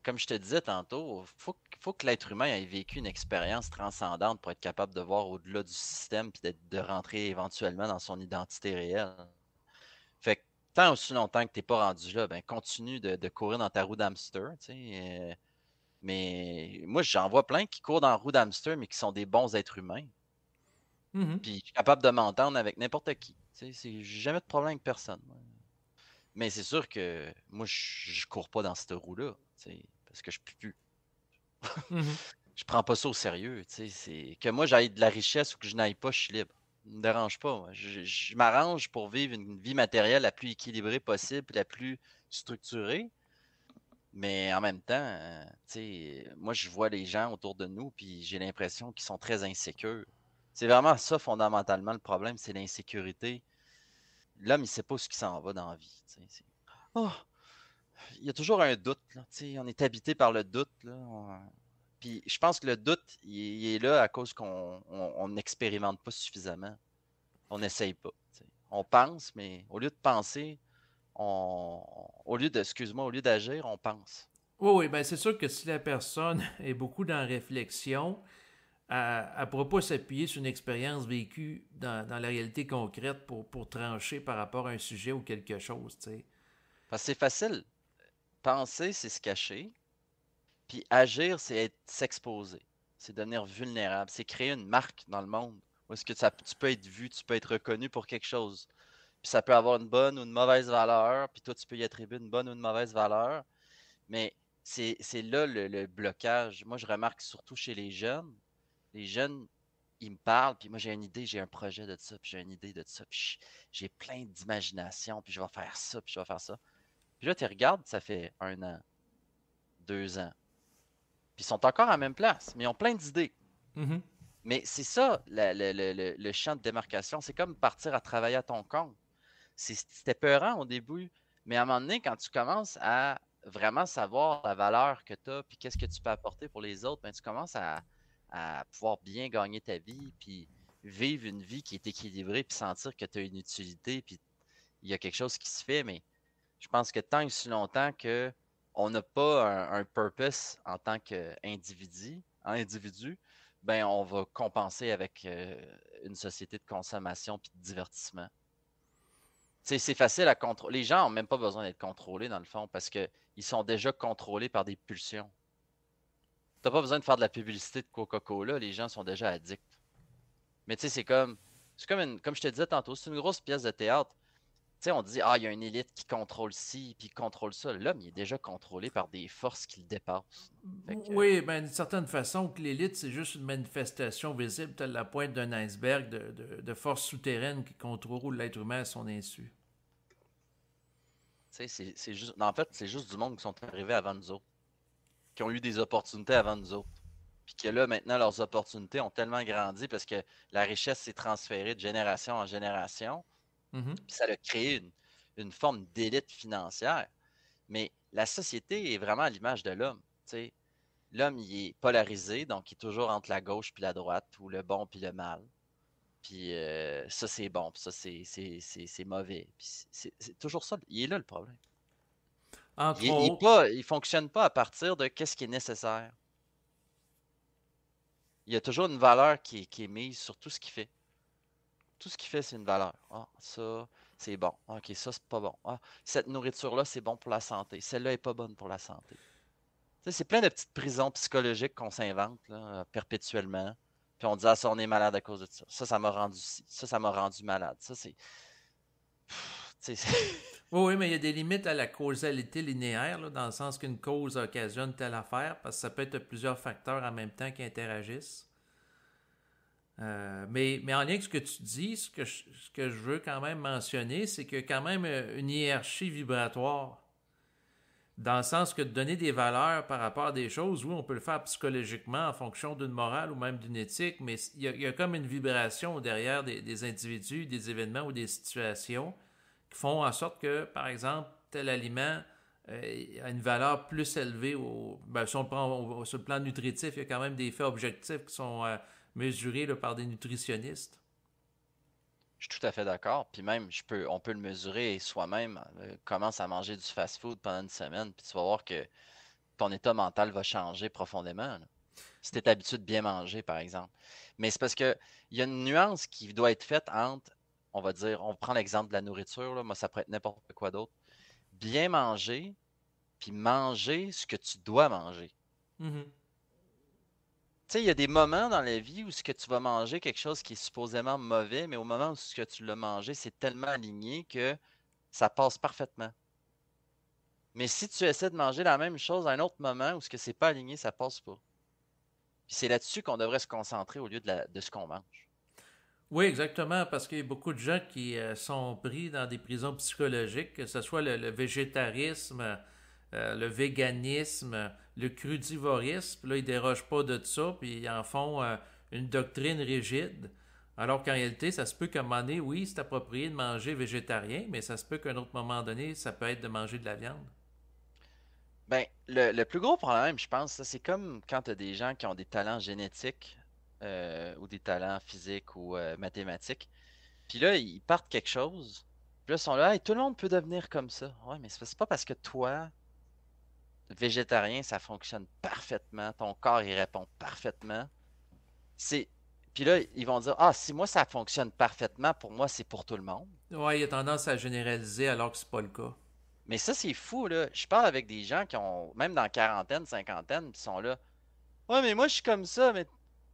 comme je te disais tantôt, faut que l'être humain ait vécu une expérience transcendante pour être capable de voir au-delà du système puis de rentrer éventuellement dans son identité réelle. Fait que tant aussi longtemps que t'es pas rendu là, ben continue de courir dans ta roue d'hamster, tu sais. Mais moi, j'en vois plein qui courent dans la roue d'hamster, mais qui sont des bons êtres humains. Mhm. Puis je suis capable de m'entendre avec n'importe qui. Tu sais, j'ai jamais de problème avec personne. Mais c'est sûr que moi, je cours pas dans cette roue-là, tu sais, parce que je peux plus. Mhm. Je prends pas ça au sérieux, tu sais. C'est que moi, j'aille de la richesse ou que je n'aille pas, je suis libre. Ça me dérange pas, moi. Je m'arrange pour vivre une vie matérielle la plus équilibrée possible, la plus structurée. Mais en même temps, tu sais, moi, je vois les gens autour de nous, puis j'ai l'impression qu'ils sont très insécures. C'est vraiment ça, fondamentalement, le problème, c'est l'insécurité. L'homme, il sait pas où ce qui s'en va dans la vie. Tu sais. Oh, il y a toujours un doute, là, tu sais, on est habité par le doute, là. Puis je pense que le doute, il est là à cause qu'on n'expérimente pas suffisamment. On n'essaye pas. Tu sais. On pense, mais au lieu de penser, au lieu d'agir, on pense. Oui, oui, ben c'est sûr que si la personne est beaucoup dans la réflexion, elle ne pourra pas s'appuyer sur une expérience vécue dans la réalité concrète pour trancher par rapport à un sujet ou quelque chose, tu sais. Parce que c'est facile. Penser, c'est se cacher. Puis agir, c'est s'exposer. C'est devenir vulnérable. C'est créer une marque dans le monde. Où est-ce que tu peux être vu, tu peux être reconnu pour quelque chose. Puis ça peut avoir une bonne ou une mauvaise valeur. Puis toi, tu peux y attribuer une bonne ou une mauvaise valeur. Mais c'est là le blocage. Moi, je remarque surtout chez les jeunes. Les jeunes, ils me parlent, puis moi, j'ai une idée, j'ai un projet de ça, puis j'ai une idée de ça, puis j'ai plein d'imagination, puis je vais faire ça, puis je vais faire ça. Puis là, tu regardes, ça fait 1 an, 2 ans. Puis ils sont encore à la même place, mais ils ont plein d'idées. Mhm. Mais c'est ça, le champ de démarcation. C'est comme partir à travailler à ton compte. C'était peurant au début, mais à un moment donné, quand tu commences à vraiment savoir la valeur que tu as, puis qu'est-ce que tu peux apporter pour les autres, ben, tu commences à pouvoir bien gagner ta vie, puis vivre une vie qui est équilibrée, puis sentir que tu as une utilité, puis il y a quelque chose qui se fait, mais je pense que tant et si longtemps que on n'a pas un purpose en tant qu'individu, ben on va compenser avec une société de consommation puis de divertissement. Tu sais, c'est facile à contrôler. Les gens n'ont même pas besoin d'être contrôlés dans le fond parce qu'ils sont déjà contrôlés par des pulsions. Tu n'as pas besoin de faire de la publicité de Coca-Cola, les gens sont déjà addicts. Mais tu sais, comme je te disais tantôt, c'est une grosse pièce de théâtre. Tu sais, on dit, ah, il y a une élite qui contrôle ci, puis qui contrôle ça. L'homme, il est déjà contrôlé par des forces qui le dépassent. Fait que, Oui, ben, d'une certaine façon, que l'élite, c'est juste une manifestation visible, telle la pointe d'un iceberg de forces souterraines qui contrôlent l'être humain à son insu. tu sais, c'est juste, en fait, c'est juste du monde qui sont arrivés avant nous autres, qui ont eu des opportunités avant nous autres. Puis que là, maintenant, leurs opportunités ont tellement grandi parce que la richesse s'est transférée de génération en génération. Mhm. Puis ça a créé une forme d'élite financière. Mais la société est vraiment à l'image de l'homme. Tu sais, l'homme, il est polarisé, donc il est toujours entre la gauche puis la droite, ou le bon puis le mal. Puis ça, c'est bon, puis ça, c'est mauvais. Puis c'est toujours ça. Il est là le problème. Entre autres, Il fonctionne pas à partir de qu'est-ce qui est nécessaire. Il y a toujours une valeur qui est mise sur tout ce qu'il fait. Tout ce qu'il fait, c'est une valeur. Ah, ça, c'est bon. Ah, ok, ça, c'est pas bon. Ah, cette nourriture-là, c'est bon pour la santé. Celle-là est pas bonne pour la santé. Tu sais, c'est plein de petites prisons psychologiques qu'on s'invente là, perpétuellement. Puis on dit, ah, ça, on est malade à cause de ça. Ça m'a rendu ci. Ça m'a rendu malade. Ça, c'est. Tu sais, oui, oui, mais il y a des limites à la causalité linéaire, là, dans le sens qu'une cause occasionne telle affaire, parce que ça peut être plusieurs facteurs en même temps qui interagissent. Mais en lien avec ce que tu dis, ce que je veux quand même mentionner, c'est qu'il y a quand même une hiérarchie vibratoire. Dans le sens que de donner des valeurs par rapport à des choses, oui, on peut le faire psychologiquement en fonction d'une morale ou même d'une éthique, mais il y a comme une vibration derrière des individus, des événements ou des situations qui font en sorte que, par exemple, tel aliment a une valeur plus élevée. Si on le prend sur le plan nutritif, il y a quand même des faits objectifs qui sont mesurés là, par des nutritionnistes. je suis tout à fait d'accord. Puis même, on peut le mesurer soi-même. Commence à manger du fast-food pendant une semaine, puis tu vas voir que ton état mental va changer profondément. Là. Si tu es habitué de bien manger, par exemple. Mais c'est parce que il y a une nuance qui doit être faite entre, on va dire, on prend l'exemple de la nourriture, là, moi ça pourrait être n'importe quoi d'autre. Bien manger, puis manger ce que tu dois manger. Mhm. Tu sais, il y a des moments dans la vie où ce que tu vas manger quelque chose qui est supposément mauvais, mais au moment où ce que tu l'as mangé, c'est tellement aligné que ça passe parfaitement. Mais si tu essaies de manger la même chose à un autre moment où ce que c'est pas aligné, ça passe pas. Puis c'est là-dessus qu'on devrait se concentrer au lieu de ce qu'on mange. Oui, exactement, parce qu'il y a beaucoup de gens qui sont pris dans des prisons psychologiques, que ce soit le végétarisme, le véganisme, le crudivorisme. Là, ils ne dérogent pas de ça, puis ils en font une doctrine rigide. Alors qu'en réalité, ça se peut qu'à un moment donné, oui, c'est approprié de manger végétarien, mais ça se peut qu'à un autre moment donné, ça peut être de manger de la viande. Ben, le plus gros problème, je pense, c'est comme quand tu as des gens qui ont des talents génétiques ou des talents physiques ou mathématiques. Puis là, ils partent quelque chose. Puis là, ils sont là, hey, tout le monde peut devenir comme ça. Ouais, mais c'est pas parce que toi, végétarien, ça fonctionne parfaitement, ton corps il répond parfaitement. C'est Puis là, ils vont dire ah, si moi ça fonctionne parfaitement, pour moi c'est pour tout le monde. Oui, il y a tendance à généraliser alors que c'est pas le cas. Mais ça c'est fou là. Je parle avec des gens qui ont même dans quarantaine, cinquantaine, qui sont là. Ouais, mais moi je suis comme ça, mais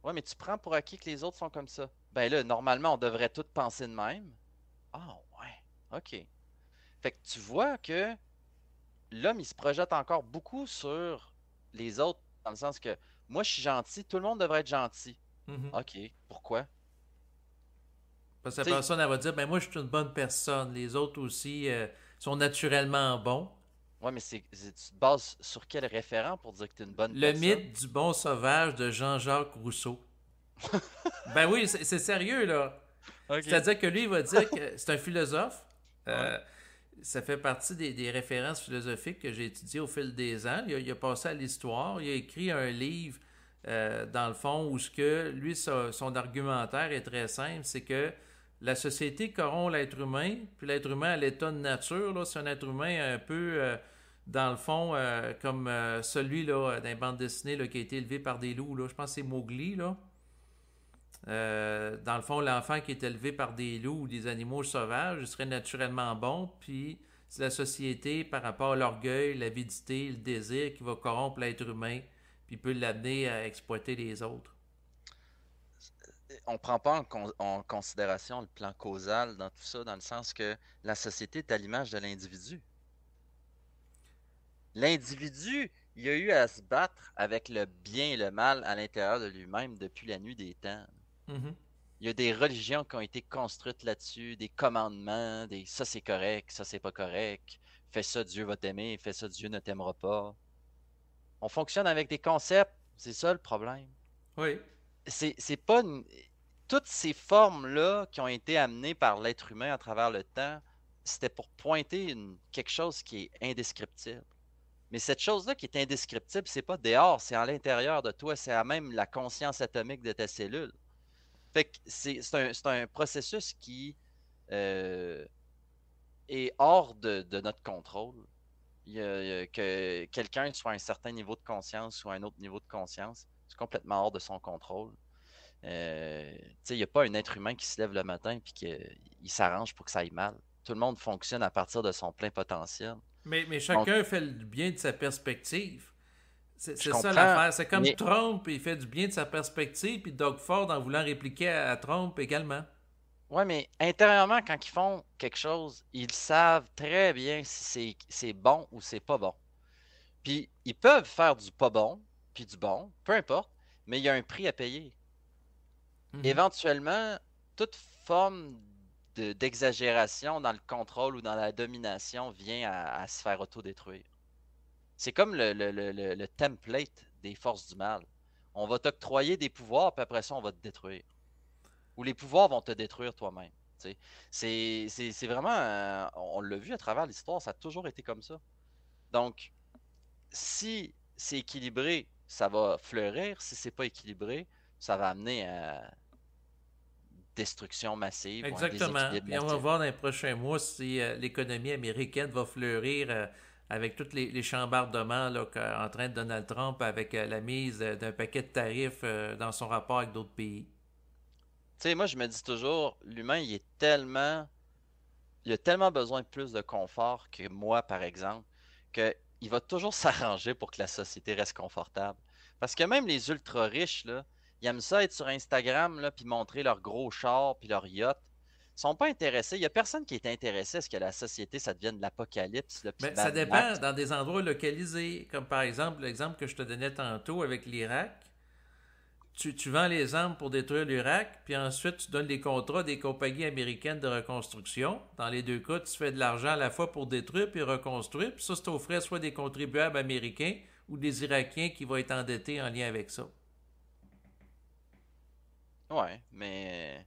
ouais, mais tu prends pour acquis que les autres sont comme ça. Ben là, normalement, on devrait tous penser de même. Ah ouais, OK. Fait que tu vois que l'homme, il se projette encore beaucoup sur les autres, dans le sens que moi, je suis gentil, tout le monde devrait être gentil. Mhm. OK, pourquoi? Parce que la Tu sais, personne, elle va dire, ben moi, je suis une bonne personne. Les autres aussi sont naturellement bons. ouais, mais tu te bases sur quel référent pour dire que tu es une bonne Le personne? mythe du bon sauvage de Jean-Jacques Rousseau. Ben oui, c'est sérieux, là. OK. C'est-à-dire que lui, il va dire que c'est un philosophe. Ouais. Euh, Ça fait partie des références philosophiques que j'ai étudiées au fil des ans. Il a passé à l'histoire. Il a écrit un livre dans le fond, où ce que lui, son argumentaire est très simple, c'est que la société corrompt l'être humain, puis l'être humain à l'état de nature, là, c'est un être humain un peu, dans le fond, comme celui là, d'un bande dessinée là, qui a été élevé par des loups, là. Je pense que c'est Mowgli, là. Dans le fond, l'enfant qui est élevé par des loups ou des animaux sauvages, il serait naturellement bon, puis c'est la société, par rapport à l'orgueil, l'avidité, le désir, qui va corrompre l'être humain, puis peut l'amener à exploiter les autres. On prend pas en considération le plan causal dans tout ça, dans le sens que la société est à l'image de l'individu. L'individu, il a eu à se battre avec le bien et le mal à l'intérieur de lui-même depuis la nuit des temps. Mhm. Il y a des religions qui ont été construites là-dessus, des commandements, des ça c'est correct, ça c'est pas correct, fais ça, Dieu va t'aimer, fais ça, Dieu ne t'aimera pas. On fonctionne avec des concepts, c'est ça le problème. Oui, C'est pas toutes ces formes-là qui ont été amenées par l'être humain à travers le temps, c'était pour pointer quelque chose qui est indescriptible. Mais cette chose-là qui est indescriptible, c'est pas dehors, c'est à l'intérieur de toi, c'est à même la conscience atomique de ta cellule. Fait que c'est un processus qui euh, est hors de notre contrôle. Que quelqu'un soit à un certain niveau de conscience ou à un autre niveau de conscience, c'est complètement hors de son contrôle. Il n'y a pas un être humain qui se lève le matin et qu'il s'arrange pour que ça aille mal. Tout le monde fonctionne à partir de son plein potentiel. mais Donc, chacun fait le bien de sa perspective. je C'est ça comprends, l'affaire. C'est comme mais Trump, il fait du bien de sa perspective, puis Doug Ford en voulant répliquer à Trump également. ouais, mais intérieurement, quand ils font quelque chose, ils savent très bien si c'est bon ou c'est pas bon. Puis ils peuvent faire du pas bon, puis du bon, peu importe, mais il y a un prix à payer. Mhm. Éventuellement, toute forme d'exagération dans le contrôle ou dans la domination vient à se faire autodétruire. C'est comme le template des forces du mal. On va t'octroyer des pouvoirs, puis après ça, on va te détruire. Ou les pouvoirs vont te détruire toi-même. Tu sais. C'est vraiment, on l'a vu à travers l'histoire, ça a toujours été comme ça. Donc, si c'est équilibré, ça va fleurir. Si c'est pas équilibré, ça va amener à destruction massive ou un Exactement. déséquilibre Puis on va massif. voir dans les prochains mois si l'économie américaine va fleurir avec tous les chambardements là, en train de Donald Trump avec la mise d'un paquet de tarifs dans son rapport avec d'autres pays. Tu sais, moi, je me dis toujours, l'humain, il a tellement besoin de plus de confort que moi, par exemple, qu'il va toujours s'arranger pour que la société reste confortable. Parce que même les ultra riches, là, ils aiment ça être sur Instagram, là, puis montrer leurs gros chars, puis leurs yachts. Ils sont pas intéressés. Il y a personne qui est intéressé à ce que la société, ça devienne l'apocalypse, là, puis Mais ça Mad dépend Max. dans des endroits localisés, comme par exemple l'exemple que je te donnais tantôt avec l'Irak. Tu vends les armes pour détruire l'Irak, puis ensuite tu donnes les contrats des compagnies américaines de reconstruction. Dans les deux cas, tu fais de l'argent à la fois pour détruire puis reconstruire, puis ça, c'est aux frais soit des contribuables américains ou des Irakiens qui vont être endettés en lien avec ça. Ouais, mais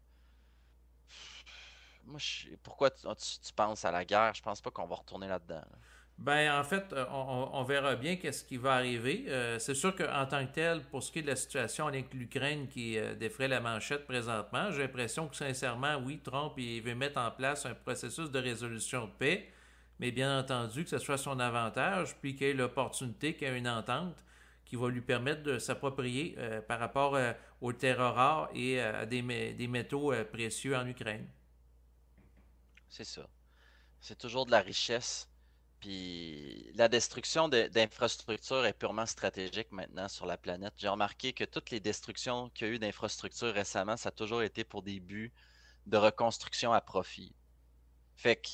moi, pourquoi tu penses à la guerre? Je pense pas qu'on va retourner là-dedans. Là. Ben, en fait, on verra bien qu'est-ce qui va arriver. C'est sûr qu'en tant que tel, pour ce qui est de la situation avec l'Ukraine qui défraie la manchette présentement, j'ai l'impression que sincèrement, oui, Trump il veut mettre en place un processus de résolution de paix, mais bien entendu que ce soit à son avantage, puis qu'il y ait l'opportunité qu'il y ait une entente qui va lui permettre de s'approprier par rapport aux terres rares et à des métaux précieux en Ukraine. C'est ça. C'est toujours de la richesse. Puis la destruction d'infrastructures est purement stratégique maintenant sur la planète. J'ai remarqué que toutes les destructions qu'il y a eu d'infrastructures récemment, ça a toujours été pour des buts de reconstruction à profit. Fait que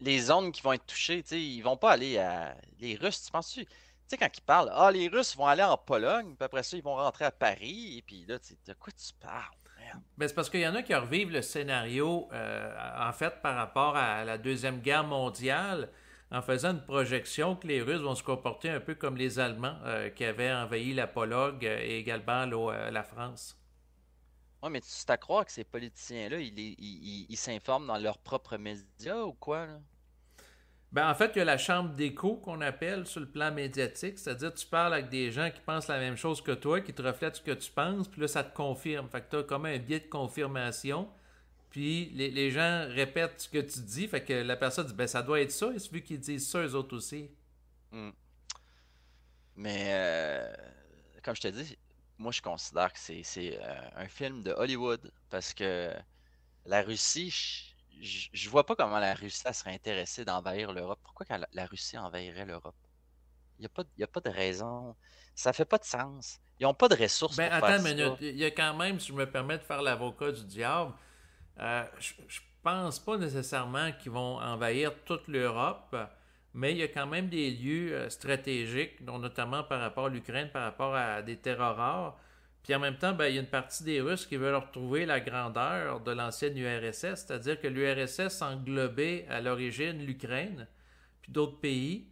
les zones qui vont être touchées, tu sais, ils vont pas aller à. Les Russes, tu penses-tu? Tu sais, quand ils parlent, ah, les Russes vont aller en Pologne, puis après ça, ils vont rentrer à Paris, et puis là, tu sais, de quoi tu parles? Merde. Ben, c'est parce qu'il y en a qui revivent le scénario, en fait, par rapport à la Deuxième Guerre mondiale, en faisant une projection que les Russes vont se comporter un peu comme les Allemands qui avaient envahi la Pologne et également là, la France. Ouais, mais tu c'est à croire que ces politiciens-là, ils s'informent dans leurs propres médias ou quoi, là? Ben, en fait, il y a la chambre d'écho qu'on appelle sur le plan médiatique, c'est-à-dire tu parles avec des gens qui pensent la même chose que toi, qui te reflètent ce que tu penses, puis là, ça te confirme. Fait que tu as comme un biais de confirmation, puis les gens répètent ce que tu dis, fait que la personne dit, ben ça doit être ça, et vu qu'ils disent ça, eux autres aussi. Hmm. Mais comme je te dis, moi je considère que c'est un film de Hollywood parce que la Russie, je vois pas comment la Russie elle serait intéressée d'envahir l'Europe. Pourquoi la Russie envahirait l'Europe? Il y a pas de raison. Ça fait pas de sens. Ils ont pas de ressources Ben, pour attends faire une minute. ça. Il y a quand même, si je me permets de faire l'avocat du diable, je pense pas nécessairement qu'ils vont envahir toute l'Europe, mais il y a quand même des lieux stratégiques, dont notamment par rapport à l'Ukraine, par rapport à des terres rares. Puis en même temps, ben, il y a une partie des Russes qui veulent retrouver la grandeur de l'ancienne URSS, c'est-à-dire que l'URSS englobait à l'origine l'Ukraine, puis d'autres pays.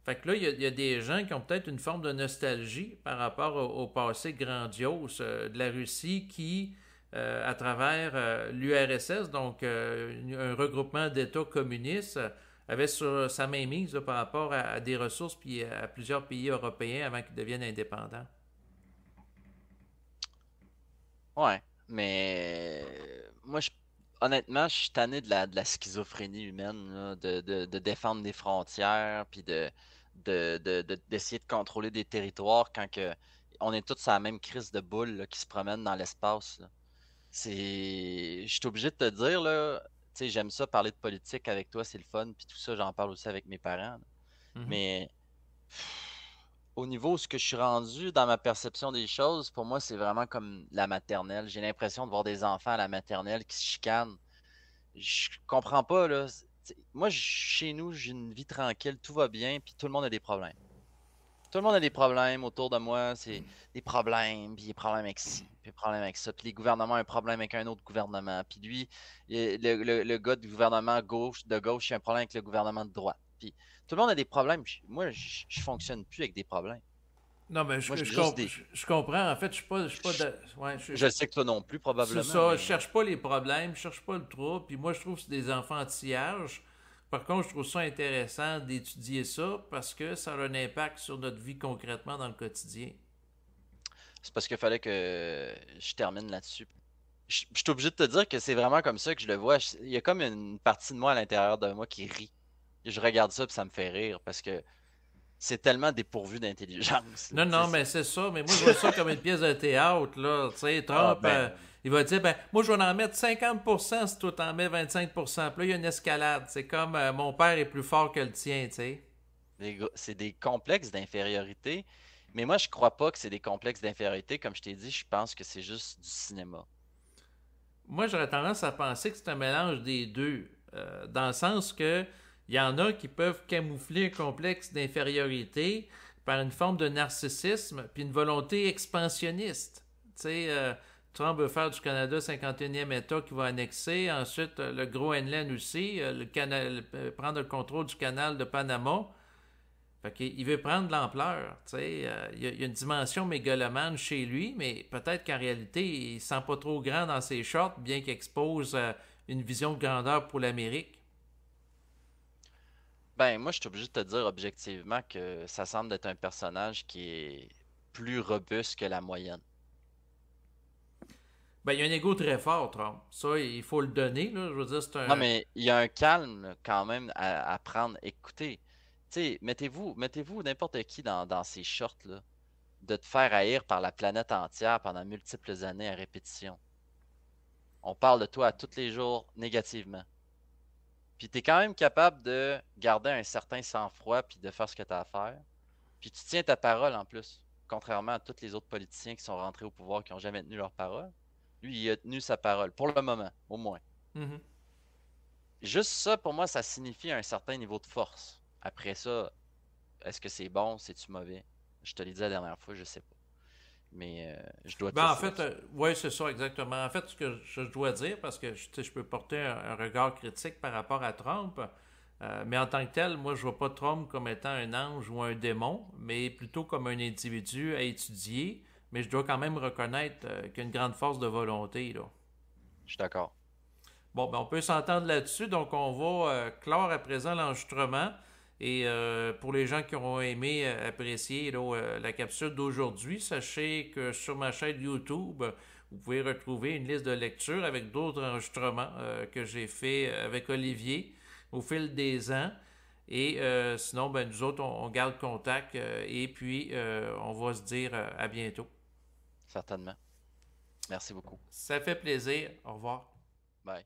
Fait que là, il y a des gens qui ont peut-être une forme de nostalgie par rapport au passé grandiose de la Russie qui, à travers l'URSS, donc un regroupement d'États communistes, avait sur sa mainmise par rapport à des ressources puis à plusieurs pays européens avant qu'ils deviennent indépendants. Ouais, mais moi, honnêtement, je suis tanné de la schizophrénie humaine, là, de défendre des frontières, puis d'essayer de contrôler des territoires quand que on est tous sur la même crise de boule là, qui se promène dans l'espace. Là. Je suis obligé de te dire, là, tu sais, j'aime ça parler de politique avec toi, c'est le fun, puis tout ça, j'en parle aussi avec mes parents. Là. Mhm. Mais au niveau où ce que je suis rendu dans ma perception des choses, pour moi, c'est vraiment comme la maternelle. J'ai l'impression de voir des enfants à la maternelle qui se chicanent. Je comprends pas, là. Moi, chez nous, j'ai une vie tranquille, tout va bien, puis tout le monde a des problèmes. Tout le monde a des problèmes autour de moi, c'est des problèmes, puis des problèmes avec ci, puis des problèmes avec ça. Puis les gouvernements ont un problème avec un autre gouvernement. Puis lui, le gars du gouvernement de gauche, il a un problème avec le gouvernement de droite. Puis tout le monde a des problèmes. Moi, je fonctionne plus avec des problèmes. Non, mais Moi, j'ai juste des. je comprends. En fait, je suis pas Je, ouais, je sais que toi non plus, c'est probablement, ça, je mais. cherche pas les problèmes, je cherche pas le trouble, puis moi je trouve que c'est des enfantillages. Par contre, je trouve ça intéressant d'étudier ça parce que ça a un impact sur notre vie concrètement dans le quotidien. C'est parce qu'il fallait que je termine là-dessus. Je suis obligé de te dire que c'est vraiment comme ça que je le vois. Il y a comme une partie de moi à l'intérieur de moi qui rit. Je regarde ça et ça me fait rire parce que c'est tellement dépourvu d'intelligence. Là. Non, Tu sais, non, mais c'est ça. Mais moi, je vois ça comme une pièce de théâtre, là. Tu sais, Ah Trump, ben, il va dire, ben, moi, je vais en mettre 50% si toi t'en mets 25%. Puis là, il y a une escalade. C'est comme mon père est plus fort que le tien, tu sais. c'est des complexes d'infériorité. Mais moi, je crois pas que c'est des complexes d'infériorité. Comme je t'ai dit, je pense que c'est juste du cinéma. Moi, j'aurais tendance à penser que c'est un mélange des deux, dans le sens que il y en a qui peuvent camoufler un complexe d'infériorité par une forme de narcissisme puis une volonté expansionniste. Tu sais, Trump veut faire du Canada 51e État qu'il va annexer, ensuite le Groenland aussi, prendre le contrôle du canal de Panama. Fait qu'il veut prendre de l'ampleur. Tu sais, il y a une dimension mégalomane chez lui, mais peut-être qu'en réalité, il se sent pas trop grand dans ses shorts, bien qu'il expose une vision de grandeur pour l'Amérique. Ben, moi, je suis obligé de te dire objectivement que ça semble être un personnage qui est plus robuste que la moyenne. Ben, il y a un ego très fort, Trump. Ça, il faut le donner, là. Je veux dire, c'est Non, un. mais il y a un calme quand même à prendre. Écoutez, tu sais, mettez-vous n'importe qui dans ces shorts, là, de te faire haïr par la planète entière pendant multiples années à répétition. On parle de toi à tous les jours négativement. Puis t'es quand même capable de garder un certain sang-froid puis de faire ce que t'as à faire. Puis tu tiens ta parole en plus. Contrairement à tous les autres politiciens qui sont rentrés au pouvoir qui n'ont jamais tenu leur parole. Lui, il a tenu sa parole. Pour le moment, au moins. Mhm. Juste ça, pour moi, ça signifie un certain niveau de force. Après ça, est-ce que c'est bon, c'est-tu mauvais? Je te l'ai dit la dernière fois, je sais pas. Mais je dois Ben, dire en ça. fait, oui, c'est ça, exactement. En fait, ce que je dois dire, parce que tu sais, je peux porter un regard critique par rapport à Trump, mais en tant que tel, moi, je vois pas Trump comme étant un ange ou un démon, mais plutôt comme un individu à étudier. Mais je dois quand même reconnaître qu'il y a une grande force de volonté, là. Je suis d'accord. Bon, ben, on peut s'entendre là-dessus, donc on va clore à présent l'enregistrement. Et pour les gens qui auront aimé apprécier là, la capsule d'aujourd'hui, sachez que sur ma chaîne YouTube, vous pouvez retrouver une liste de lectures avec d'autres enregistrements que j'ai fait avec Olivier au fil des ans. Et sinon, ben, nous autres, on garde contact et puis on va se dire à bientôt. Certainement. Merci beaucoup. Ça fait plaisir. Au revoir. Bye.